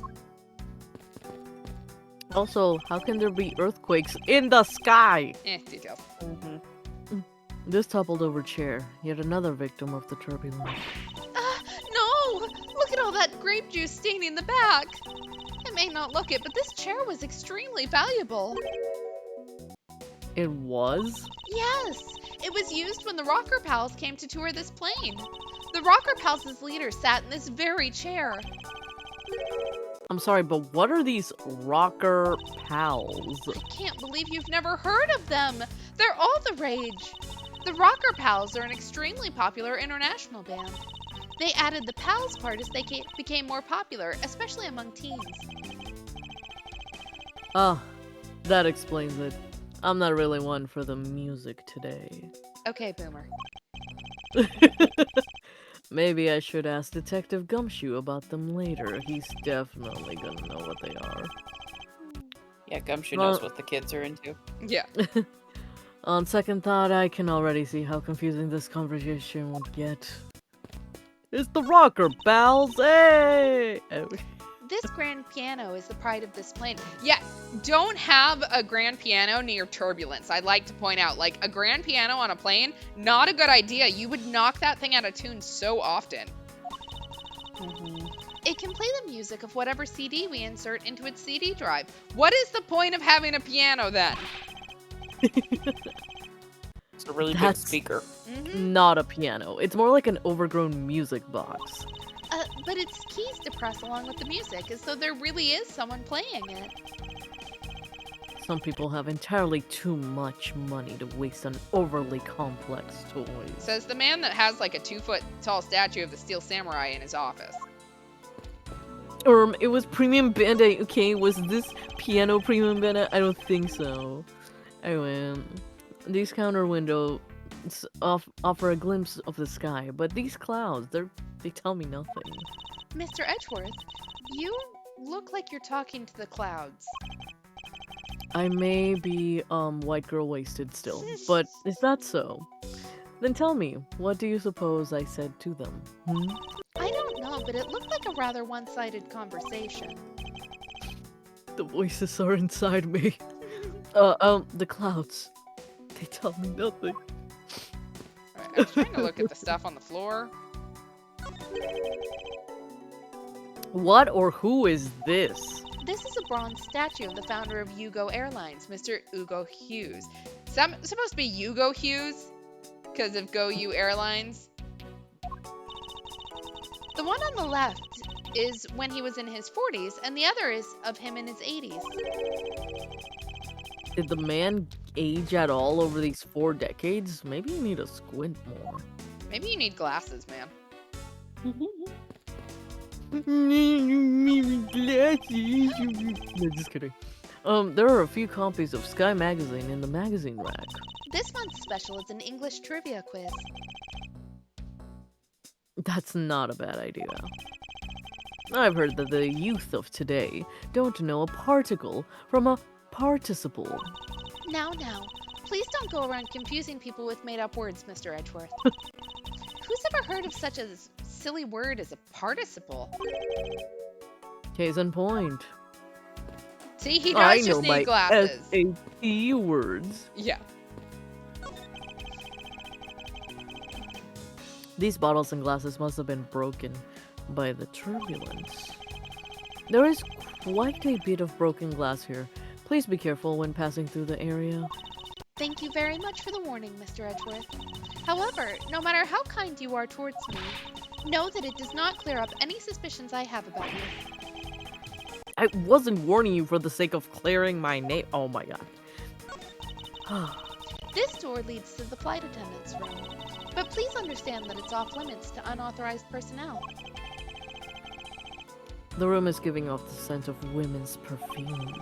Also, how can there be earthquakes in the sky? Details. This toppled over chair, yet another victim of the turbulence. No! Look at all that grape juice staining the back! It may not look it, but this chair was extremely valuable. It was? Yes! It was used when the Rocker Pals came to tour this plane. The Rocker Pals' leader sat in this very chair. I'm sorry, but what are these rocker pals? I can't believe you've never heard of them! They're all the rage! The Rocker Pals are an extremely popular international band. They added the pals part as they became more popular, especially among teens. Ah, that explains it. I'm not really one for the music today. Okay, Boomer. Maybe I should ask Detective Gumshoe about them later. He's definitely gonna know what they are. Yeah, Gumshoe knows what the kids are into. Yeah. On second thought, I can already see how confusing this conversation would get. It's the rocker, pals! Hey! This grand piano is the pride of this plane. Yeah, don't have a grand piano near turbulence. I'd like to point out, like, a grand piano on a plane, not a good idea. You would knock that thing out of tune so often. It can play the music of whatever CD we insert into its CD drive. What is the point of having a piano then? It's a really big speaker. Not a piano. It's more like an overgrown music box. But its keys to press along with the music, as though there really is someone playing it. Some people have entirely too much money to waste on overly complex toys. Says the man that has like a 2-foot-tall statue of the Steel Samurai in his office. It was Premium Bandai. Okay, was this piano Premium Bandai? I don't think so. Anyway, these counter windows offer a glimpse of the sky, but these clouds, they tell me nothing. Mr. Edgeworth, you look like you're talking to the clouds. I may be, white girl wasted still, but is that so? Then tell me, what do you suppose I said to them? I don't know, but it looked like a rather one-sided conversation. The voices are inside me. The clouds. They tell me nothing. Alright, I was trying to look at the stuff on the floor. What or who is this? This is a bronze statue of the founder of Ugo Airlines, Mr. Ugo Hughes. Supposed to be Ugo Hughes? Because of Go You Airlines? The one on the left is when he was in his 40s, and the other is of him in his 80s. Did the man age at all over these 4 decades? Maybe you need to squint more. Maybe you need glasses, man. No, just kidding. There are a few copies of Sky Magazine in the magazine rack. This month's special is an English trivia quiz. That's not a bad idea. I've heard that the youth of today don't know a particle from a participle. Now, please don't go around confusing people with made-up words, Mr. Edgeworth. Who's ever heard of such a silly word is a participle? Case in point. See, he I does know just need my glasses. SAT words. Yeah. These bottles and glasses must have been broken by the turbulence. There is quite a bit of broken glass here. Please be careful when passing through the area. Thank you very much for the warning, Mr. Edgeworth. However, no matter how kind you are towards me, know that it does not clear up any suspicions I have about you. I wasn't warning you for the sake of clearing my name. Oh my god. This door leads to the flight attendant's room, but please understand that it's off limits to unauthorized personnel. The room is giving off the scent of women's perfume.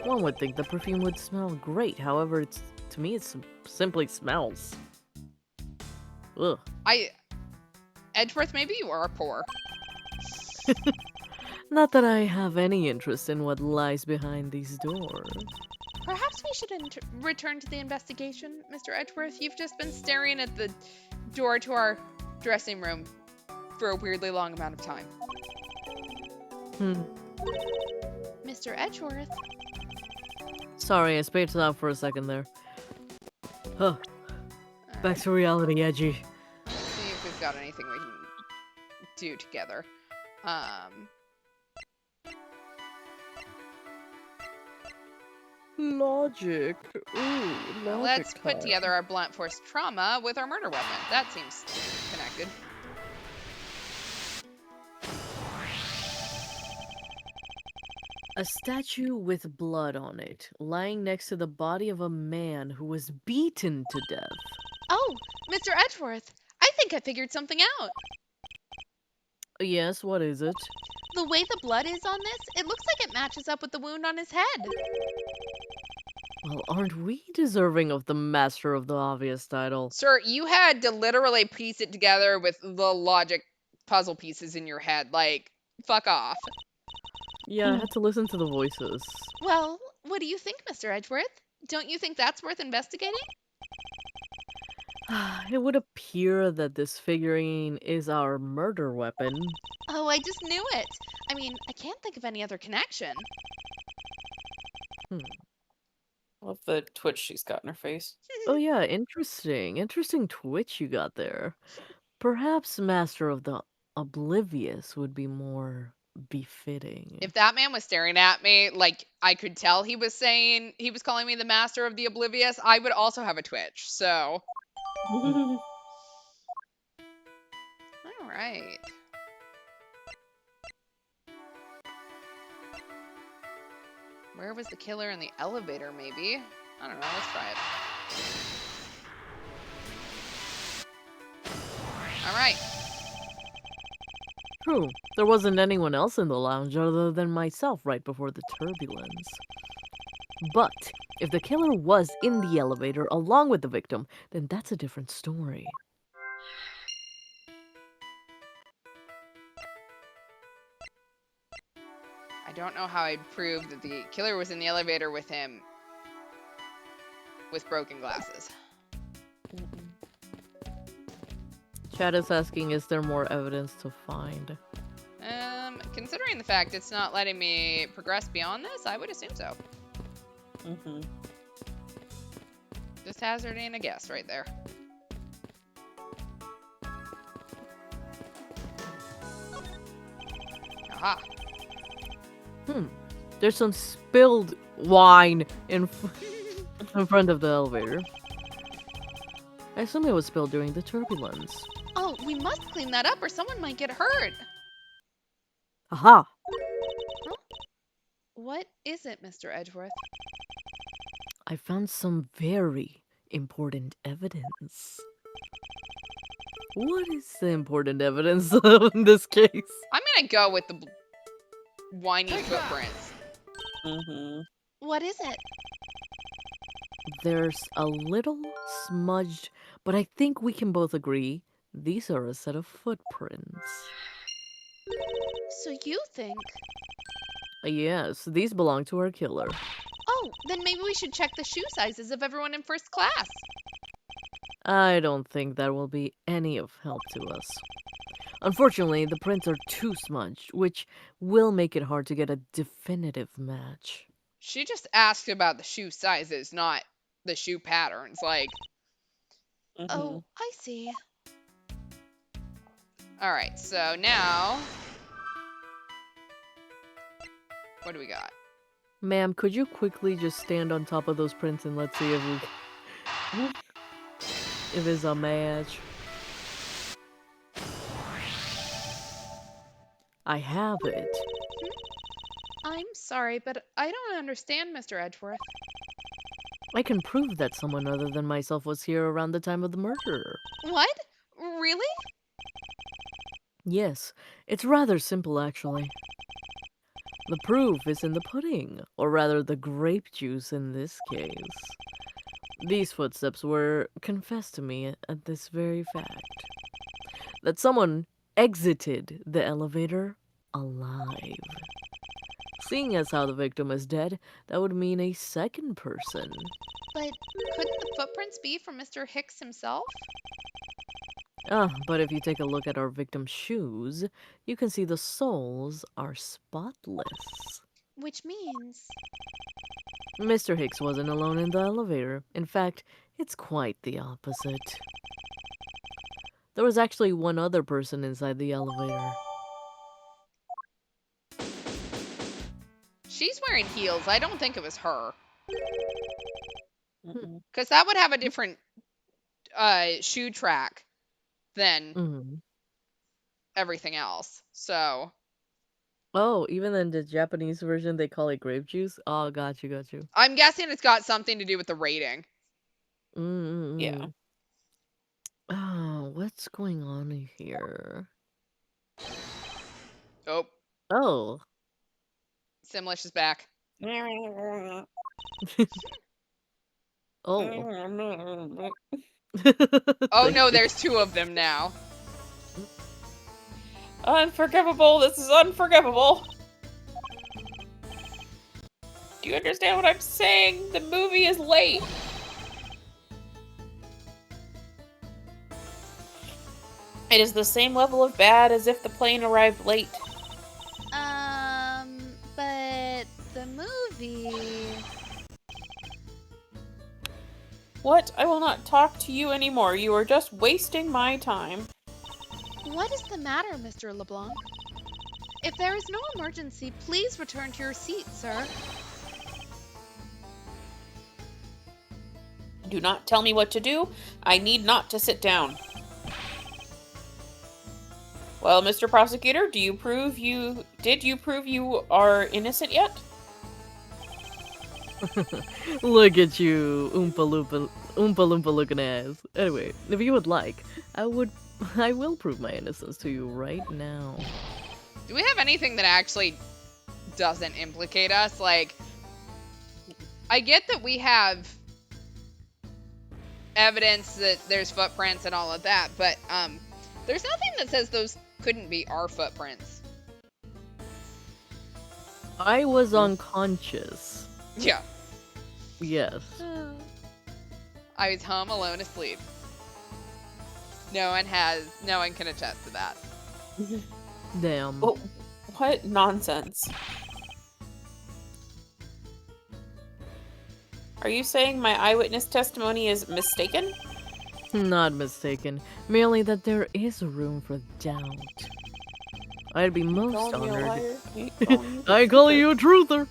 One would think the perfume would smell great, however, to me it simply smells. Ugh. Edgeworth, maybe you are poor. Not that I have any interest in what lies behind these doors. Perhaps we should return to the investigation, Mr. Edgeworth. You've just been staring at the door to our dressing room for a weirdly long amount of time. Mr. Edgeworth? Sorry, I spaced out for a second there. Huh. Back to reality, Edgy. See if we've got anything we can do together. Logic. Ooh, logic. Let's put together our blunt force trauma with our murder weapon. That seems connected. A statue with blood on it, lying next to the body of a man who was beaten to death. Oh, Mr. Edgeworth, I think I figured something out. Yes, what is it? The way the blood is on this, it looks like it matches up with the wound on his head. Well, aren't we deserving of the Master of the Obvious title? Sir, you had to literally piece it together with the logic puzzle pieces in your head. Like, fuck off. Yeah, I had to listen to the voices. Well, what do you think, Mr. Edgeworth? Don't you think that's worth investigating? It would appear that this figurine is our murder weapon. Oh, I just knew it. I mean, I can't think of any other connection. Love the twitch she's got in her face. Oh yeah, interesting. Interesting twitch you got there. Perhaps Master of the Oblivious would be more befitting. If that man was staring at me, like I could tell he was calling me the master of the oblivious, I would also have a twitch. So, all right. Where was the killer in the elevator? Maybe. I don't know. Let's try it. All right. True, there wasn't anyone else in the lounge other than myself right before the turbulence. But if the killer was in the elevator along with the victim, then that's a different story. I don't know how I'd prove that the killer was in the elevator with him with broken glasses. Chad is asking, is there more evidence to find? Considering the fact it's not letting me progress beyond this, I would assume so. Just hazarding a guess right there. Aha. There's some spilled wine in front of the elevator. I assume it was spilled during the turbulence. Oh, we must clean that up or someone might get hurt. Aha! Huh? What is it, Mr. Edgeworth? I found some very important evidence. What is the important evidence in this case? I'm gonna go with the whiny footprints. What is it? There's a little smudged, but I think we can both agree these are a set of footprints. So you think... Yes, these belong to our killer. Oh, then maybe we should check the shoe sizes of everyone in first class. I don't think that will be any of help to us. Unfortunately, the prints are too smudged, which will make it hard to get a definitive match. She just asked about the shoe sizes, not the shoe patterns. Like, Mm-hmm. oh, I see. All right, so now, what do we got? Ma'am, could you quickly just stand on top of those prints and let's see if it's a match? I have it. I'm sorry, but I don't understand, Mr. Edgeworth. I can prove that someone other than myself was here around the time of the murder. What? Really? Yes, it's rather simple actually. The proof is in the pudding, or rather the grape juice in this case. These footsteps were confessed to me at this very fact. That someone exited the elevator alive. Seeing as how the victim is dead, that would mean a second person. But couldn't the footprints be from Mr. Hicks himself? But if you take a look at our victim's shoes, you can see the soles are spotless. Which means. Mr. Hicks wasn't alone in the elevator. In fact, it's quite the opposite. There was actually one other person inside the elevator. She's wearing heels. I don't think it was her. Mm-hmm. Because that would have a different shoe track than Mhm. everything else. So. Oh, even in the Japanese version, they call it grape juice? Oh, got you, got you. I'm guessing it's got something to do with the rating. Yeah. Oh, what's going on here? Oh, Oh. Simlish is back. Oh. Oh no, Thank you. there's two of them now. Unforgivable. This is unforgivable. Do you understand what I'm saying? The movie is late. It is the same level of bad as if the plane arrived late. But the movie. What? I will not talk to you anymore. You are just wasting my time. What is the matter, Mr. LeBlanc? If there is no emergency, please return to your seat, sir. Do not tell me what to do. I need not to sit down. Well, Mr. Prosecutor, did you prove you are innocent yet? Look at you, Oompa Loompa looking ass. Anyway, if you would like, I will prove my innocence to you right now. Do we have anything that actually doesn't implicate us? Like, I get that we have evidence that there's footprints and all of that, but there's nothing that says those couldn't be our footprints. I was unconscious. Yeah. Yes. I was home alone asleep. No one can attest to that. Damn. Oh, what nonsense. Are you saying my eyewitness testimony is mistaken? Not mistaken. Merely that there is room for doubt. I'd be most honored. I call you a truther.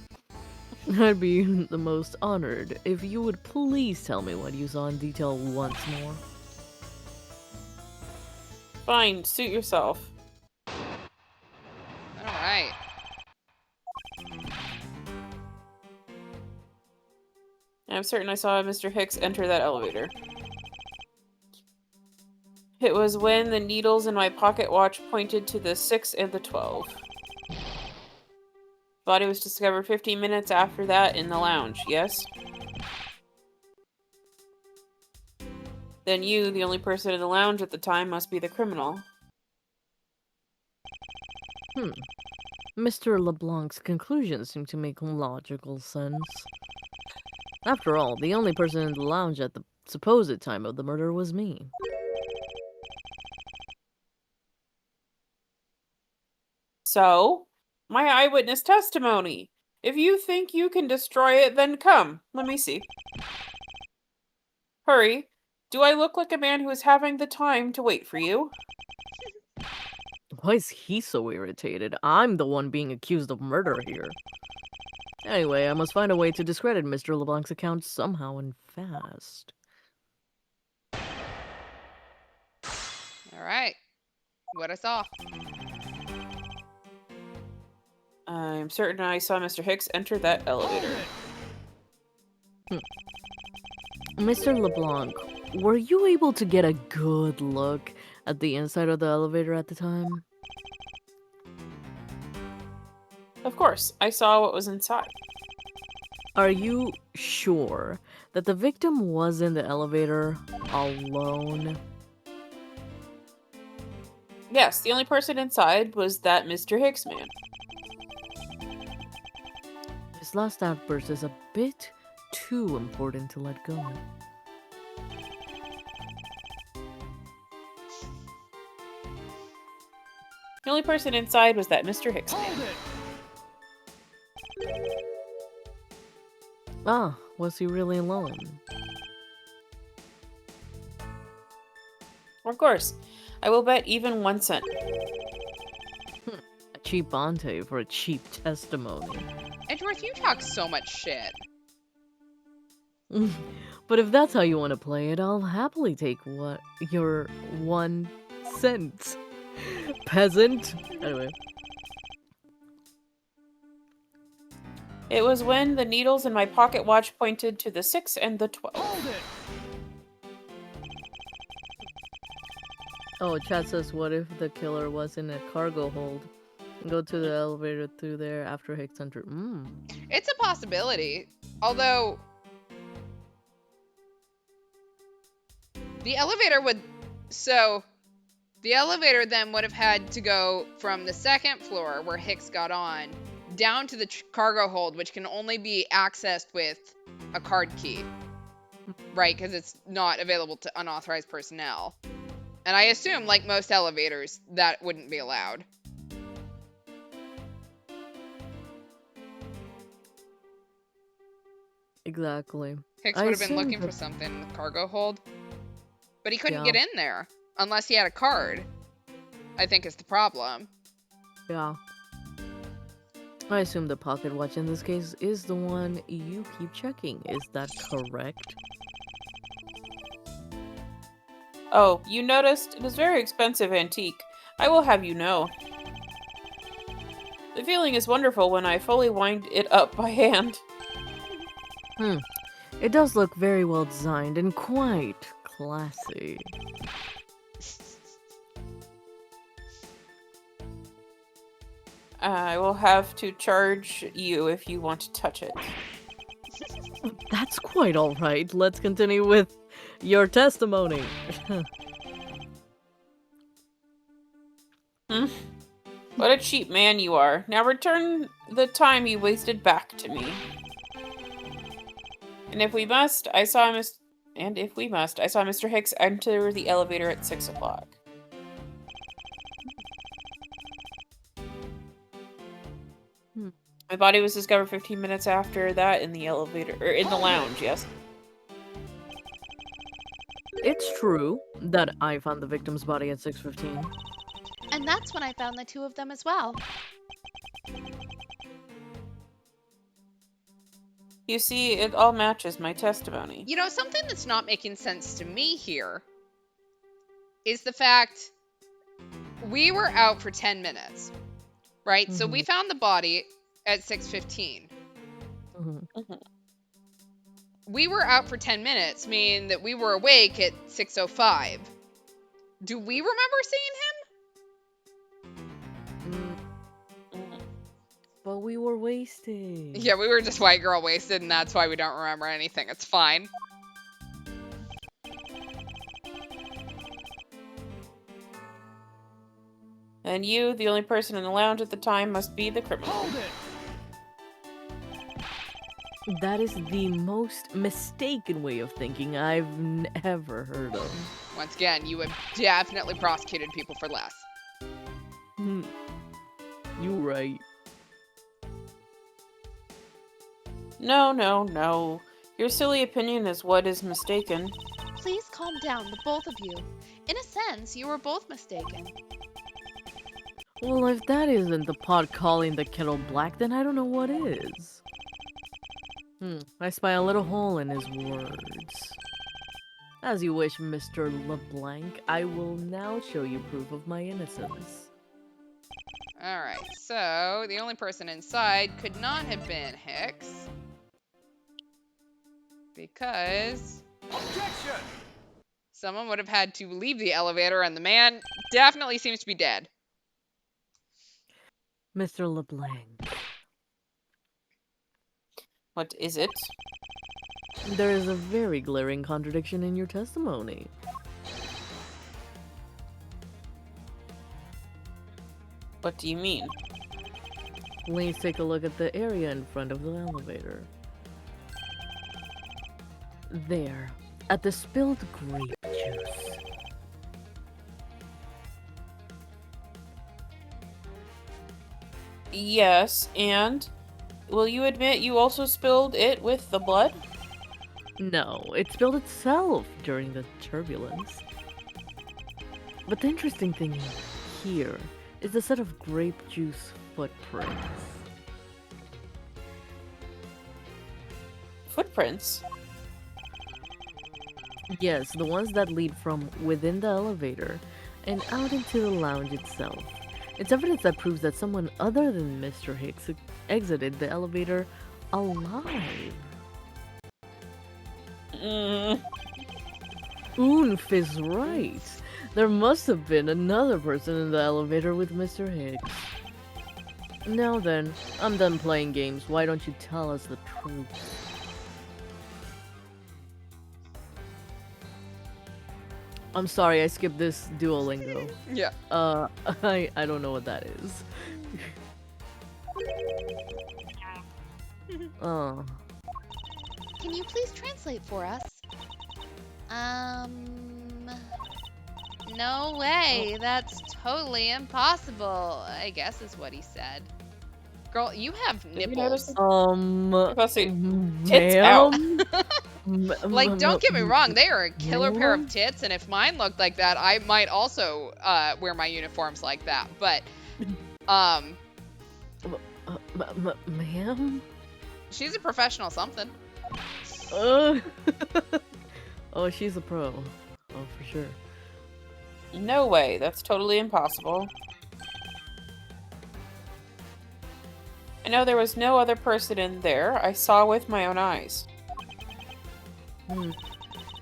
I'd be the most honored if you would please tell me what you saw in detail once more. Fine, suit yourself. Alright. I'm certain I saw Mr. Hicks enter that elevator. It was when the needles in my pocket watch pointed to the 6 and the 12. Body was discovered 15 minutes after that in the lounge, yes? Then you, the only person in the lounge at the time, must be the criminal. Mr. LeBlanc's conclusions seem to make logical sense. After all, the only person in the lounge at the supposed time of the murder was me. So, my eyewitness testimony. If you think you can destroy it, then come. Let me see. Hurry. Do I look like a man who is having the time to wait for you? Why is he so irritated? I'm the one being accused of murder here. Anyway, I must find a way to discredit Mr. LeBlanc's account somehow and fast. Alright. What I saw. I'm certain I saw Mr. Hicks enter that elevator. Mr. LeBlanc, were you able to get a good look at the inside of the elevator at the time? Of course, I saw what was inside. Are you sure that the victim was in the elevator alone? Yes, the only person inside was that Mr. Hicks man. His last outburst is a bit too important to let go. The only person inside was that Mr. Hicks man. Ah, was he really alone? Of course, I will bet even 1 cent. A cheap ante for a cheap testimony. Edgeworth, you talk so much shit. But if that's how you want to play it, I'll happily take what your 1 cent. Peasant. Anyway. It was when the needles in my pocket watch pointed to the 6 and the 12. Oh, chat says, what if the killer was in a cargo hold? Go to the elevator through there after Hicks entered. It's a possibility. Although... the elevator would... So... the elevator then would have had to go from the 2nd floor, where Hicks got on, down to the cargo hold, which can only be accessed with a card key. Right, because it's not available to unauthorized personnel. And I assume, like most elevators, that wouldn't be allowed. Exactly. Hicks I would have been assumed looking for that- something in the cargo hold. But he couldn't Yeah. get in there, unless he had a card. I think is the problem. Yeah. I assume the pocket watch in this case is the one you keep checking. Is that correct? Oh, you noticed? It is very expensive antique. I will have you know. The feeling is wonderful when I fully wind it up by hand. It does look very well designed and quite classy. I will have to charge you if you want to touch it. That's quite alright. Let's continue with your testimony. What a cheap man you are. Now return the time you wasted back to me. And if we must, I saw Mr. Hicks enter the elevator at 6 o'clock. My body was discovered 15 minutes after that in the elevator, or in the lounge, yes. It's true that I found the victim's body at 6:15. And that's when I found the two of them as well. You see, it all matches my testimony. You know, something that's not making sense to me here is the fact we were out for 10 minutes, right? So we found the body at 6:15. We were out for 10 minutes, meaning that we were awake at 6:05. Do we remember seeing him? But we were wasted. Yeah, we were just white girl wasted, and that's why we don't remember anything. It's fine. And you, the only person in the lounge at the time, must be the criminal. That is the most mistaken way of thinking I've ever heard of. Once again, you have definitely prosecuted people for less. You right. No, no, no. Your silly opinion is what is mistaken. Please calm down, the both of you. In a sense, you were both mistaken. Well, if that isn't the pot calling the kettle black, then I don't know what is. I spy a little hole in his words. As you wish, Mr. LeBlanc. I will now show you proof of my innocence. Alright, so the only person inside could not have been Hicks. Because Objection! someone would have had to leave the elevator, and the man definitely seems to be dead. Mr. LeBlanc, What is it? there is a very glaring contradiction in your testimony. What do you mean? Please take a look at the area in front of the elevator. There, at the spilled grape juice. Yes, and? Will you admit you also spilled it with the blood? No, it spilled itself during the turbulence. But the interesting thing here is the set of grape juice footprints. Footprints? Yes, the ones that lead from within the elevator and out into the lounge itself. It's evidence that proves that someone other than Mr. Hicks exited the elevator alive. Oonf is right. There must have been another person in the elevator with Mr. Hicks. Now then, I'm done playing games. Why don't you tell us the truth? I'm sorry, I skipped this Duolingo. Yeah. I don't know what that is. Oh. Can you please translate for us? No way. That's totally impossible, I guess is what he said. Girl, you have Did you notice nipples. Let's see. Tits out. Like, don't get me wrong, they are a killer pair of ma'am? tits, and if mine looked like that, I might also wear my uniforms like that. But, Ma'am? she's a professional something. Oh, she's a pro. Oh, for sure. No way, that's totally impossible. I know there was no other person in there. I saw with my own eyes.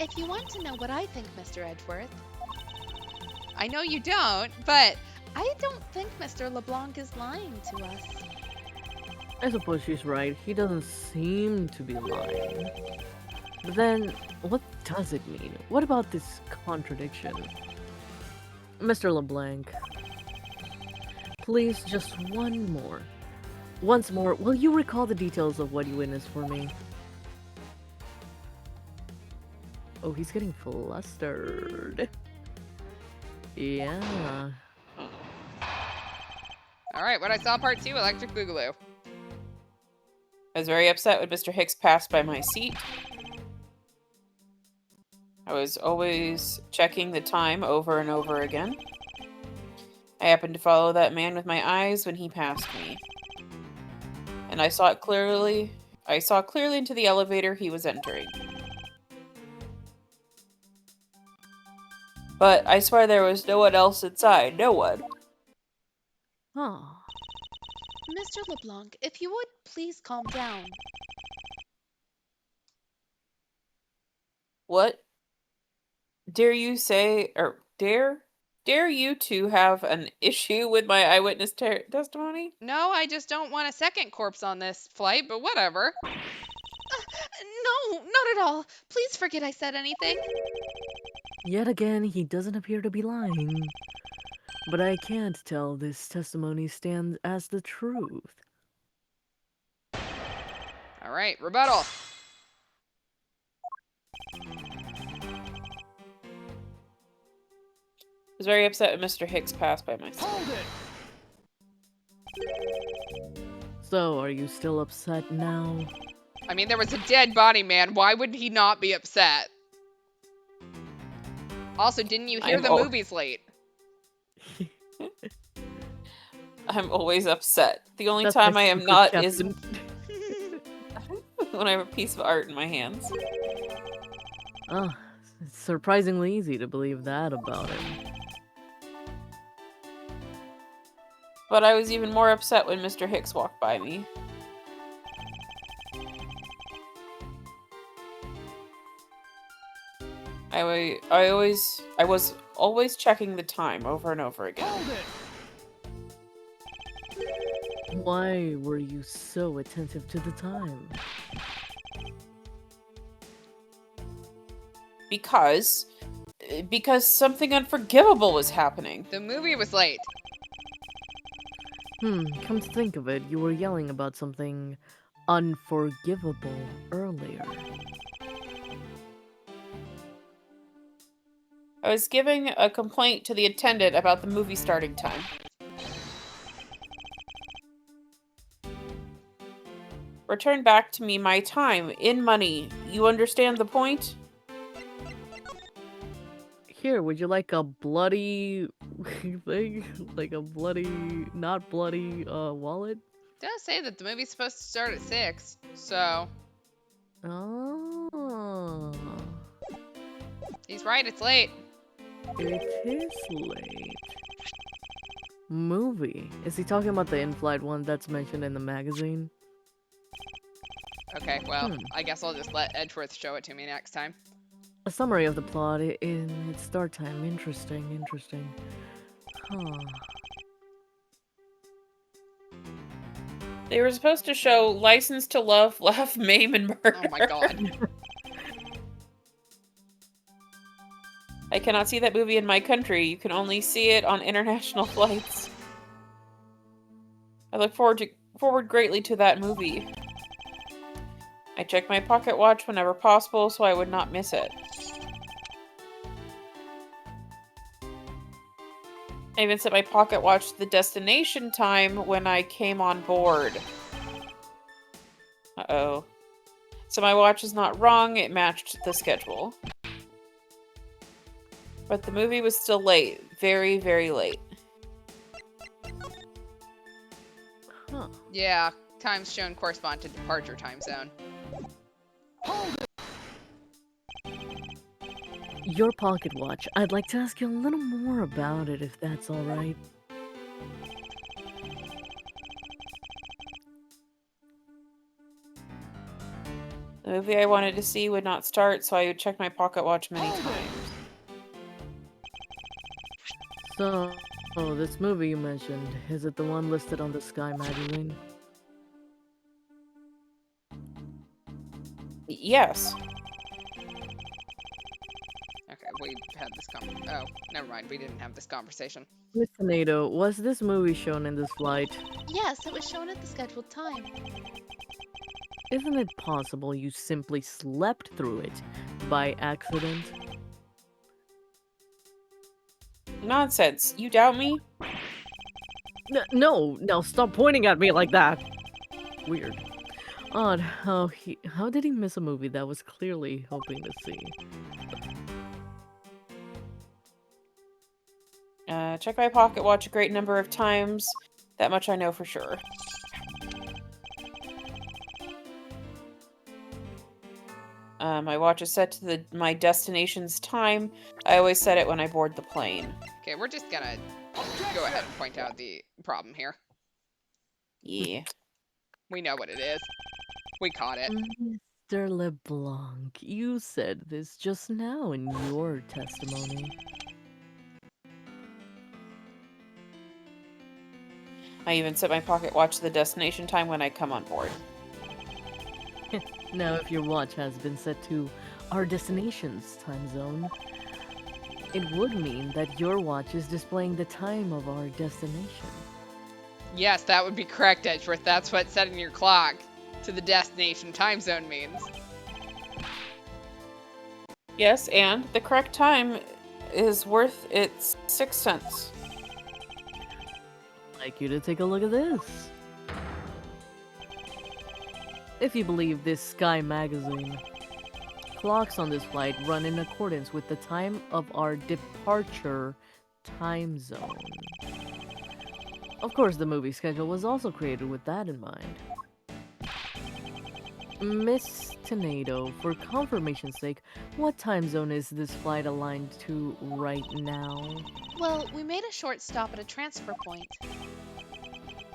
If you want to know what I think, Mr. Edgeworth, I know you don't, but I don't think Mr. LeBlanc is lying to us. I suppose she's right. He doesn't seem to be lying. But then, what does it mean? What about this contradiction? Mr. LeBlanc, please, just once more, will you recall the details of what you witnessed for me? Oh, he's getting flustered. Yeah. Alright, what I saw part 2, Electric Boogaloo. I was very upset when Mr. Hicks passed by my seat. I was always checking the time over and over again. I happened to follow that man with my eyes when he passed me. And I saw clearly into the elevator he was entering. But I swear there was no one else inside. No one. Huh. Mr. LeBlanc, if you would please calm down. What? Dare you say, or dare you to have an issue with my eyewitness testimony? No, I just don't want a second corpse on this flight, but whatever. No, not at all. Please forget I said anything. Yet again, he doesn't appear to be lying. But I can't tell this testimony stands as the truth. Alright, rebuttal. I was very upset when Mr. Hicks passed by my side. Hold it! So, are you still upset now? I mean, there was a dead body, man. Why would he not be upset? Also, didn't you hear the movie's late? I'm always upset. The only That's my time I am secret, not is Captain. when I have a piece of art in my hands. Oh, it's surprisingly easy to believe that about him. But I was even more upset when Mr. Hicks walked by me. I was always checking the time over and over again. Why were you so attentive to the time? Because something unforgivable was happening. The movie was late. Come to think of it, you were yelling about something unforgivable earlier. I was giving a complaint to the attendant about the movie starting time. Return back to me my time, in money. You understand the point? Here, would you like a bloody thing? Like a bloody, not bloody, wallet? It does say that the movie's supposed to start at 6, so Oh. he's right, it's late. It is late. Movie. Is he talking about the in-flight one that's mentioned in the magazine? Okay, well, I guess I'll just let Edgeworth show it to me next time. A summary of the plot in its start time. Interesting. Huh. They were supposed to show License to Love, Laugh, Maim, and Murder. Oh my god. I cannot see that movie in my country. You can only see it on international flights. I look forward greatly to that movie. I check my pocket watch whenever possible so I would not miss it. I even set my pocket watch to the destination time when I came on board. Uh-oh. So my watch is not wrong, it matched the schedule. But the movie was still late. Very, very late. Huh. Yeah, times shown correspond to departure time zone. Your pocket watch. I'd like to ask you a little more about it, if that's alright. The movie I wanted to see would not start, so I would check my pocket watch many times. So, this movie you mentioned, is it the one listed on the Sky magazine? Yes. Okay, we had this oh, never mind, we didn't have this conversation. Miss Tornado, was this movie shown in this flight? Yes, it was shown at the scheduled time. Isn't it possible you simply slept through it by accident? Nonsense. You doubt me? No, stop pointing at me like that! Weird. Odd, how did he miss a movie that was clearly hoping to see? Check my pocket watch a great number of times. That much I know for sure. My watch is set to my destination's time. I always set it when I board the plane. Okay, we're just gonna go ahead and point out the problem here. Yeah. We know what it is. We caught it. Mr. LeBlanc, you said this just now in your testimony. I even set my pocket watch to the destination time when I come on board. Now, if your watch has been set to our destination's time zone, it would mean that your watch is displaying the time of our destination. Yes, that would be correct, Edgeworth. That's what setting your clock to the destination time zone means. Yes, and the correct time is worth its 6 cents. like you to take a look at this. If you believe this Sky magazine, clocks on this flight run in accordance with the time of our departure time zone. Of course, the movie schedule was also created with that in mind. Miss Tornado, for confirmation's sake, what time zone is this flight aligned to right now? Well, we made a short stop at a transfer point.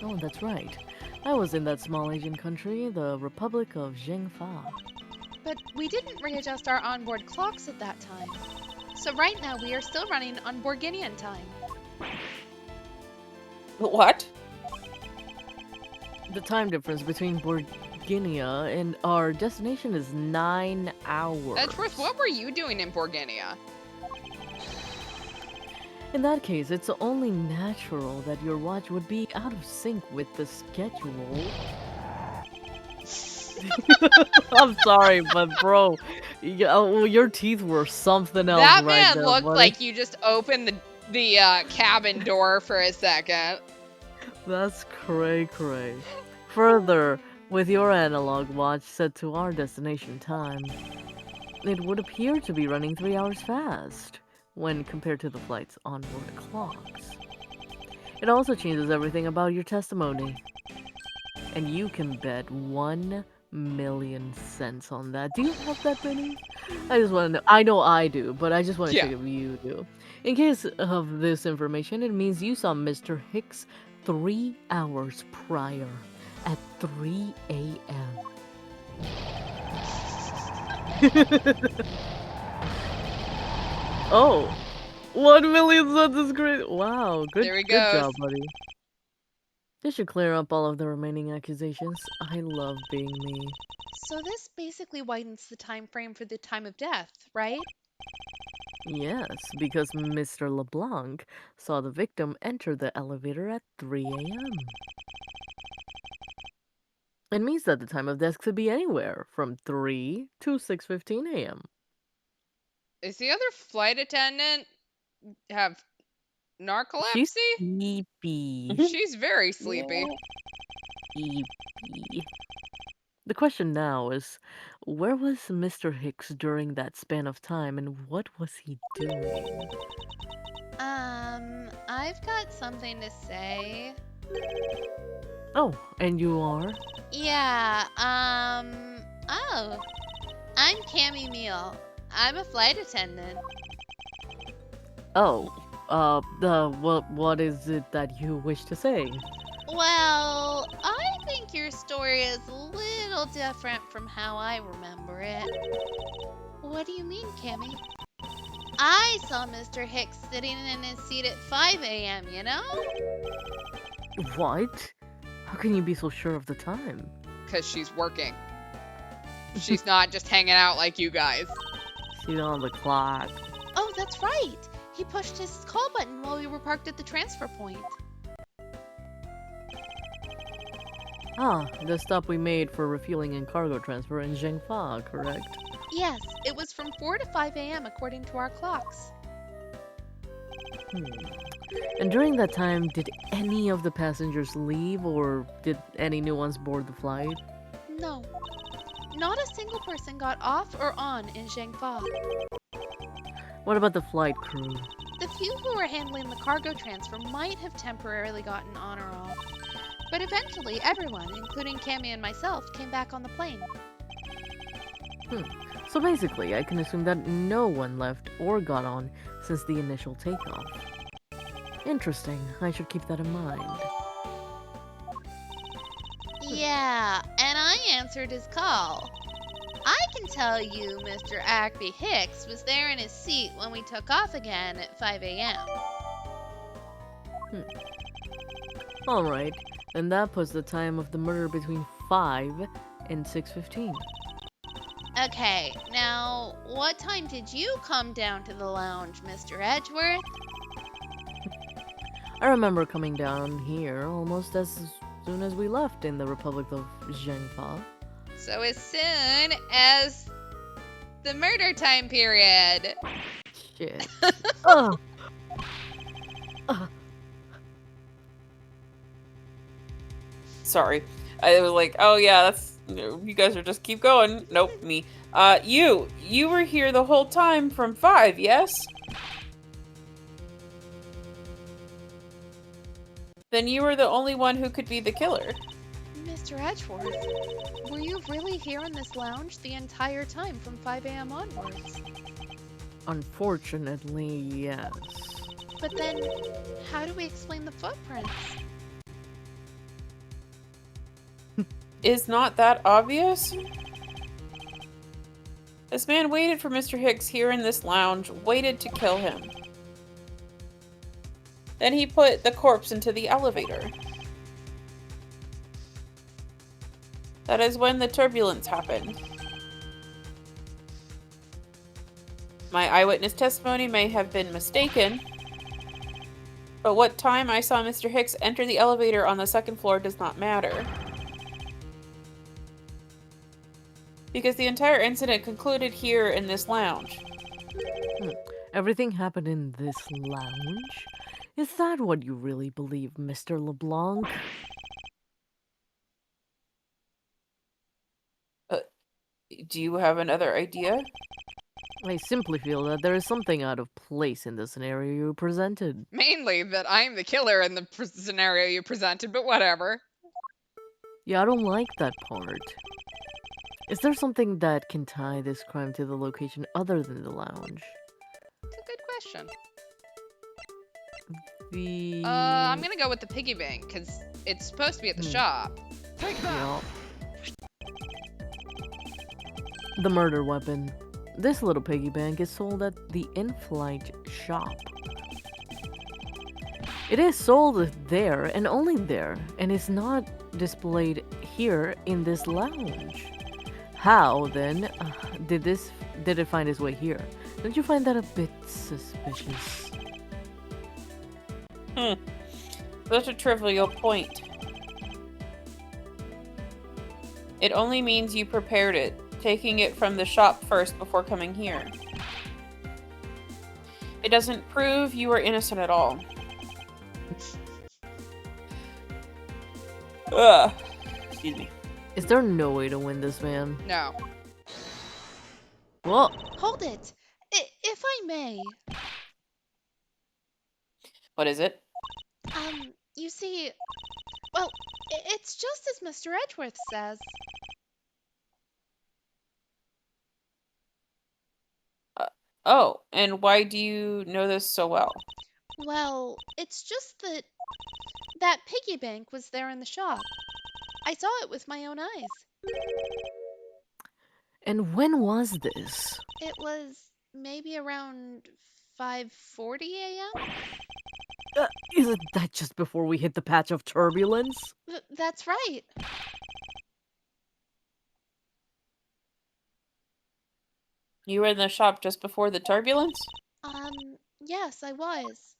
Oh, that's right. I was in that small Asian country, the Republic of Zhengfa. But we didn't readjust our onboard clocks at that time. So right now we are still running on Borginian time. What? The time difference between Borginia and our destination is 9 hours. Edgeworth, what were you doing in Borginia? In that case, it's only natural that your watch would be out of sync with the schedule. I'm sorry, but bro, your teeth were something else That right man there, looked buddy. like you just opened the cabin door for a second. That's cray. Further, with your analog watch set to our destination time, it would appear to be running 3 hours fast when compared to the flight's onboard clocks. It also changes everything about your testimony. And you can bet 1,000,000 cents on that. Do you have that many? I just want to know. I know I do, but I just want to check if you do. In case of this information, it means you saw Mr. Hicks 3 hours prior at 3 a.m. Oh, 1,000,000 cents is great. Wow, good, There he good goes. job, buddy. This should clear up all of the remaining accusations. I love being me. So this basically widens the time frame for the time of death, right? Yes, because Mr. LeBlanc saw the victim enter the elevator at 3 a.m. It means that the time of death could be anywhere from 3 to 6:15 a.m. Is the other flight attendant have She's narcolepsy? sleepy. She's very sleepy. Sleepy. The question now is, where was Mr. Hicks during that span of time and what was he doing? I've got something to say. Oh, and you are? Yeah, oh. I'm Cammy Meal. I'm a flight attendant. Oh, what is it that you wish to say? Well, I think your story is a little different from how I remember it. What do you mean, Cammy? I saw Mr. Hicks sitting in his seat at 5 a.m., you know? What? How can you be so sure of the time? Because she's working. She's not just hanging out like you guys. She's on the clock. Oh, that's right. He pushed his call button while we were parked at the transfer point. Ah, the stop we made for refueling and cargo transfer in Zhengfa, correct? Yes, it was from 4 to 5 a.m. according to our clocks. And during that time, did any of the passengers leave or did any new ones board the flight? No. Not a single person got off or on in Zhengfa. What about the flight crew? The few who were handling the cargo transfer might have temporarily gotten on or off. But eventually, everyone, including Cammy and myself, came back on the plane. So basically, I can assume that no one left or got on since the initial takeoff. Interesting. I should keep that in mind. Yeah, and I answered his call. I can tell you Mr. Acby Hicks was there in his seat when we took off again at 5 a.m. Alright, and that puts the time of the murder between 5 and 6:15. Okay, now, what time did you come down to the lounge, Mr. Edgeworth? I remember coming down here almost as soon as we left in the Republic of Zhengfa. So as soon as the murder time period. Shit. Ugh. Ugh. Sorry. I was like, oh yeah, that's... You guys are just keep going. Nope, me. You were here the whole time from 5, yes? Then you were the only one who could be the killer. Mr. Edgeworth, were you really here in this lounge the entire time from 5 a.m. onwards? Unfortunately, yes. But then, how do we explain the footprints? Is not that obvious? This man waited for Mr. Hicks here in this lounge, waited to kill him. Then he put the corpse into the elevator. That is when the turbulence happened. My eyewitness testimony may have been mistaken, but what time I saw Mr. Hicks enter the elevator on the second floor does not matter. Because the entire incident concluded here in this lounge. Everything happened in this lounge? Is that what you really believe, Mr. LeBlanc? Do you have another idea? I simply feel that there is something out of place in the scenario you presented. Mainly that I'm the killer in the scenario you presented, but whatever. Yeah, I don't like that part. Is there something that can tie this crime to the location other than the lounge? It's a good question. The... I'm gonna go with the piggy bank, because it's supposed to be at the shop. Yeah. The murder weapon. This little piggy bank is sold at the in-flight shop. It is sold there and only there, and is not displayed here in this lounge. How, then, did it find its way here? Don't you find that a bit suspicious? Such a trivial point. It only means you prepared it, taking it from the shop first before coming here. It doesn't prove you are innocent at all. Ugh. Excuse me. Is there no way to win this, man? No. Well, Hold it! If I may. What is it? You see, well, it's just as Mr. Edgeworth says. Oh, and why do you know this so well? Well, it's just that piggy bank was there in the shop. I saw it with my own eyes. and when was this? It was maybe around 5:40 a.m.? Isn't that just before we hit the patch of turbulence? That's right. You were in the shop just before the turbulence? Yes, I was.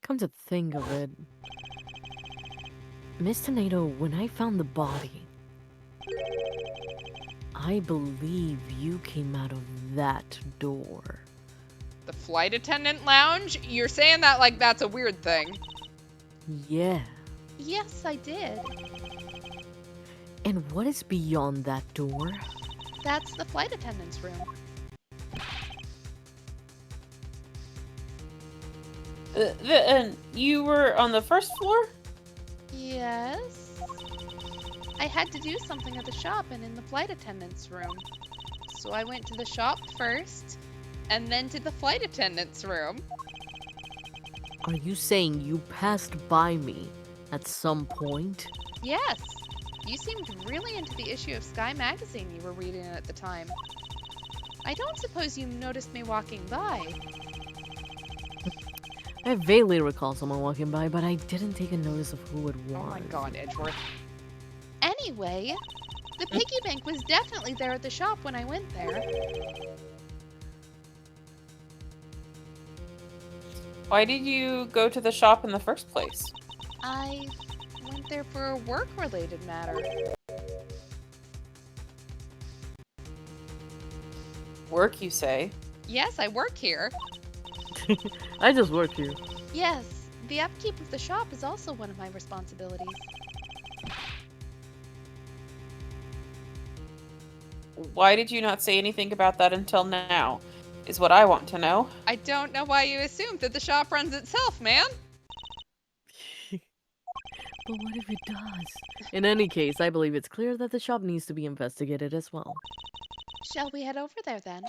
Come to think of it, Miss Tornado, when I found the body, I believe you came out of that door. The flight attendant lounge? You're saying that like that's a weird thing. Yeah. Yes, I did. And what is beyond that door? That's the flight attendant's room. And you were on the first floor? Yes. I had to do something at the shop and in the flight attendant's room. So I went to the shop first, and then to the flight attendant's room. Are you saying you passed by me at some point? Yes. You seemed really into the issue of Sky magazine you were reading at the time. I don't suppose you noticed me walking by. I vaguely recall someone walking by, but I didn't take a notice of who it was. Oh my god, Edgeworth. Anyway, the piggy bank was definitely there at the shop when I went there. Why did you go to the shop in the first place? I went there for a work-related matter. Work, you say? Yes, I work here. I just work here. Yes, the upkeep of the shop is also one of my responsibilities. Why did you not say anything about that until now? Is what I want to know. I don't know why you assumed that the shop runs itself, man. But what if it does? In any case, I believe it's clear that the shop needs to be investigated as well. Shall we head over there then?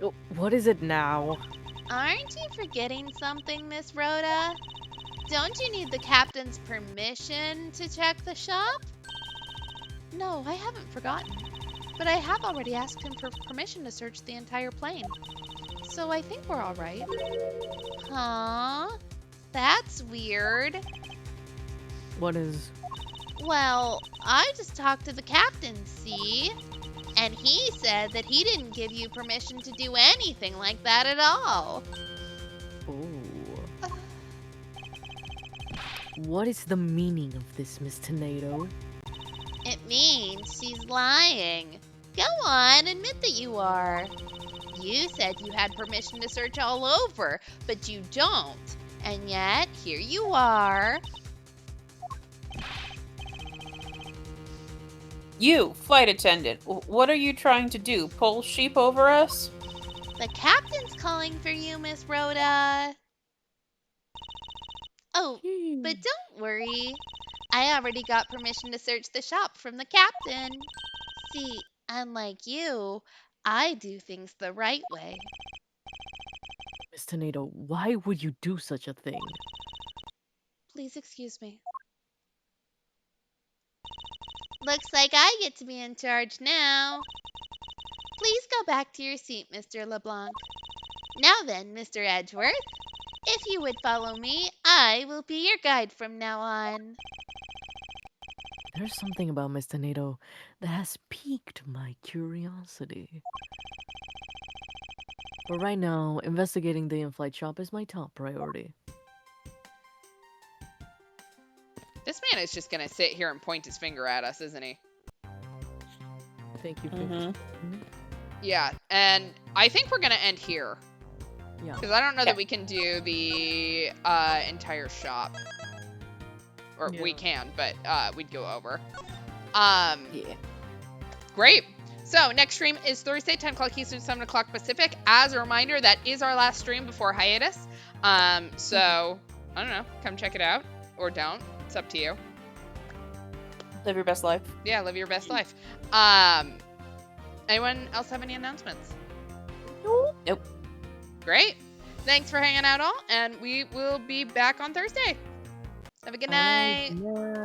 Oh, what is it now? Aren't you forgetting something, Miss Rhoda? Don't you need the captain's permission to check the shop? No, I haven't forgotten. But I have already asked him for permission to search the entire plane. So I think we're all right. Huh? That's weird. What is... Well, I just talked to the captain, see? And he said that he didn't give you permission to do anything like that at all. Oh. What is the meaning of this, Miss Tornado? It means she's lying. Go on, admit that you are. You said you had permission to search all over, but you don't. And yet, here you are. You, flight attendant, what are you trying to do? Pull sheep over us? The captain's calling for you, Miss Rhoda. Oh, but don't worry. I already got permission to search the shop from the captain. See, unlike you, I do things the right way. Miss Tornado, why would you do such a thing? Please excuse me. Looks like I get to be in charge now. Please go back to your seat, Mr. LeBlanc. Now then, Mr. Edgeworth, if you would follow me, I will be your guide from now on. There's something about Miss Tornado that has piqued my curiosity. But right now, investigating the in-flight shop is my top priority. This man is just gonna sit here and point his finger at us, isn't he? Thank you for Yeah, and I think we're gonna end here. Yeah. Because I don't know that we can do the entire shop. Or we Yeah. can, but we'd go over. Yeah. Great. So next stream is Thursday, 10 o'clock Eastern, 7 o'clock Pacific. As a reminder, that is our last stream before hiatus. So, I don't know. Come check it out. Or don't. It's up to you. Live your best life. Yeah, live your best life. Anyone else have any announcements? Nope. Great. Thanks for hanging out all, and we will be back on Thursday. Have a good night. Yeah.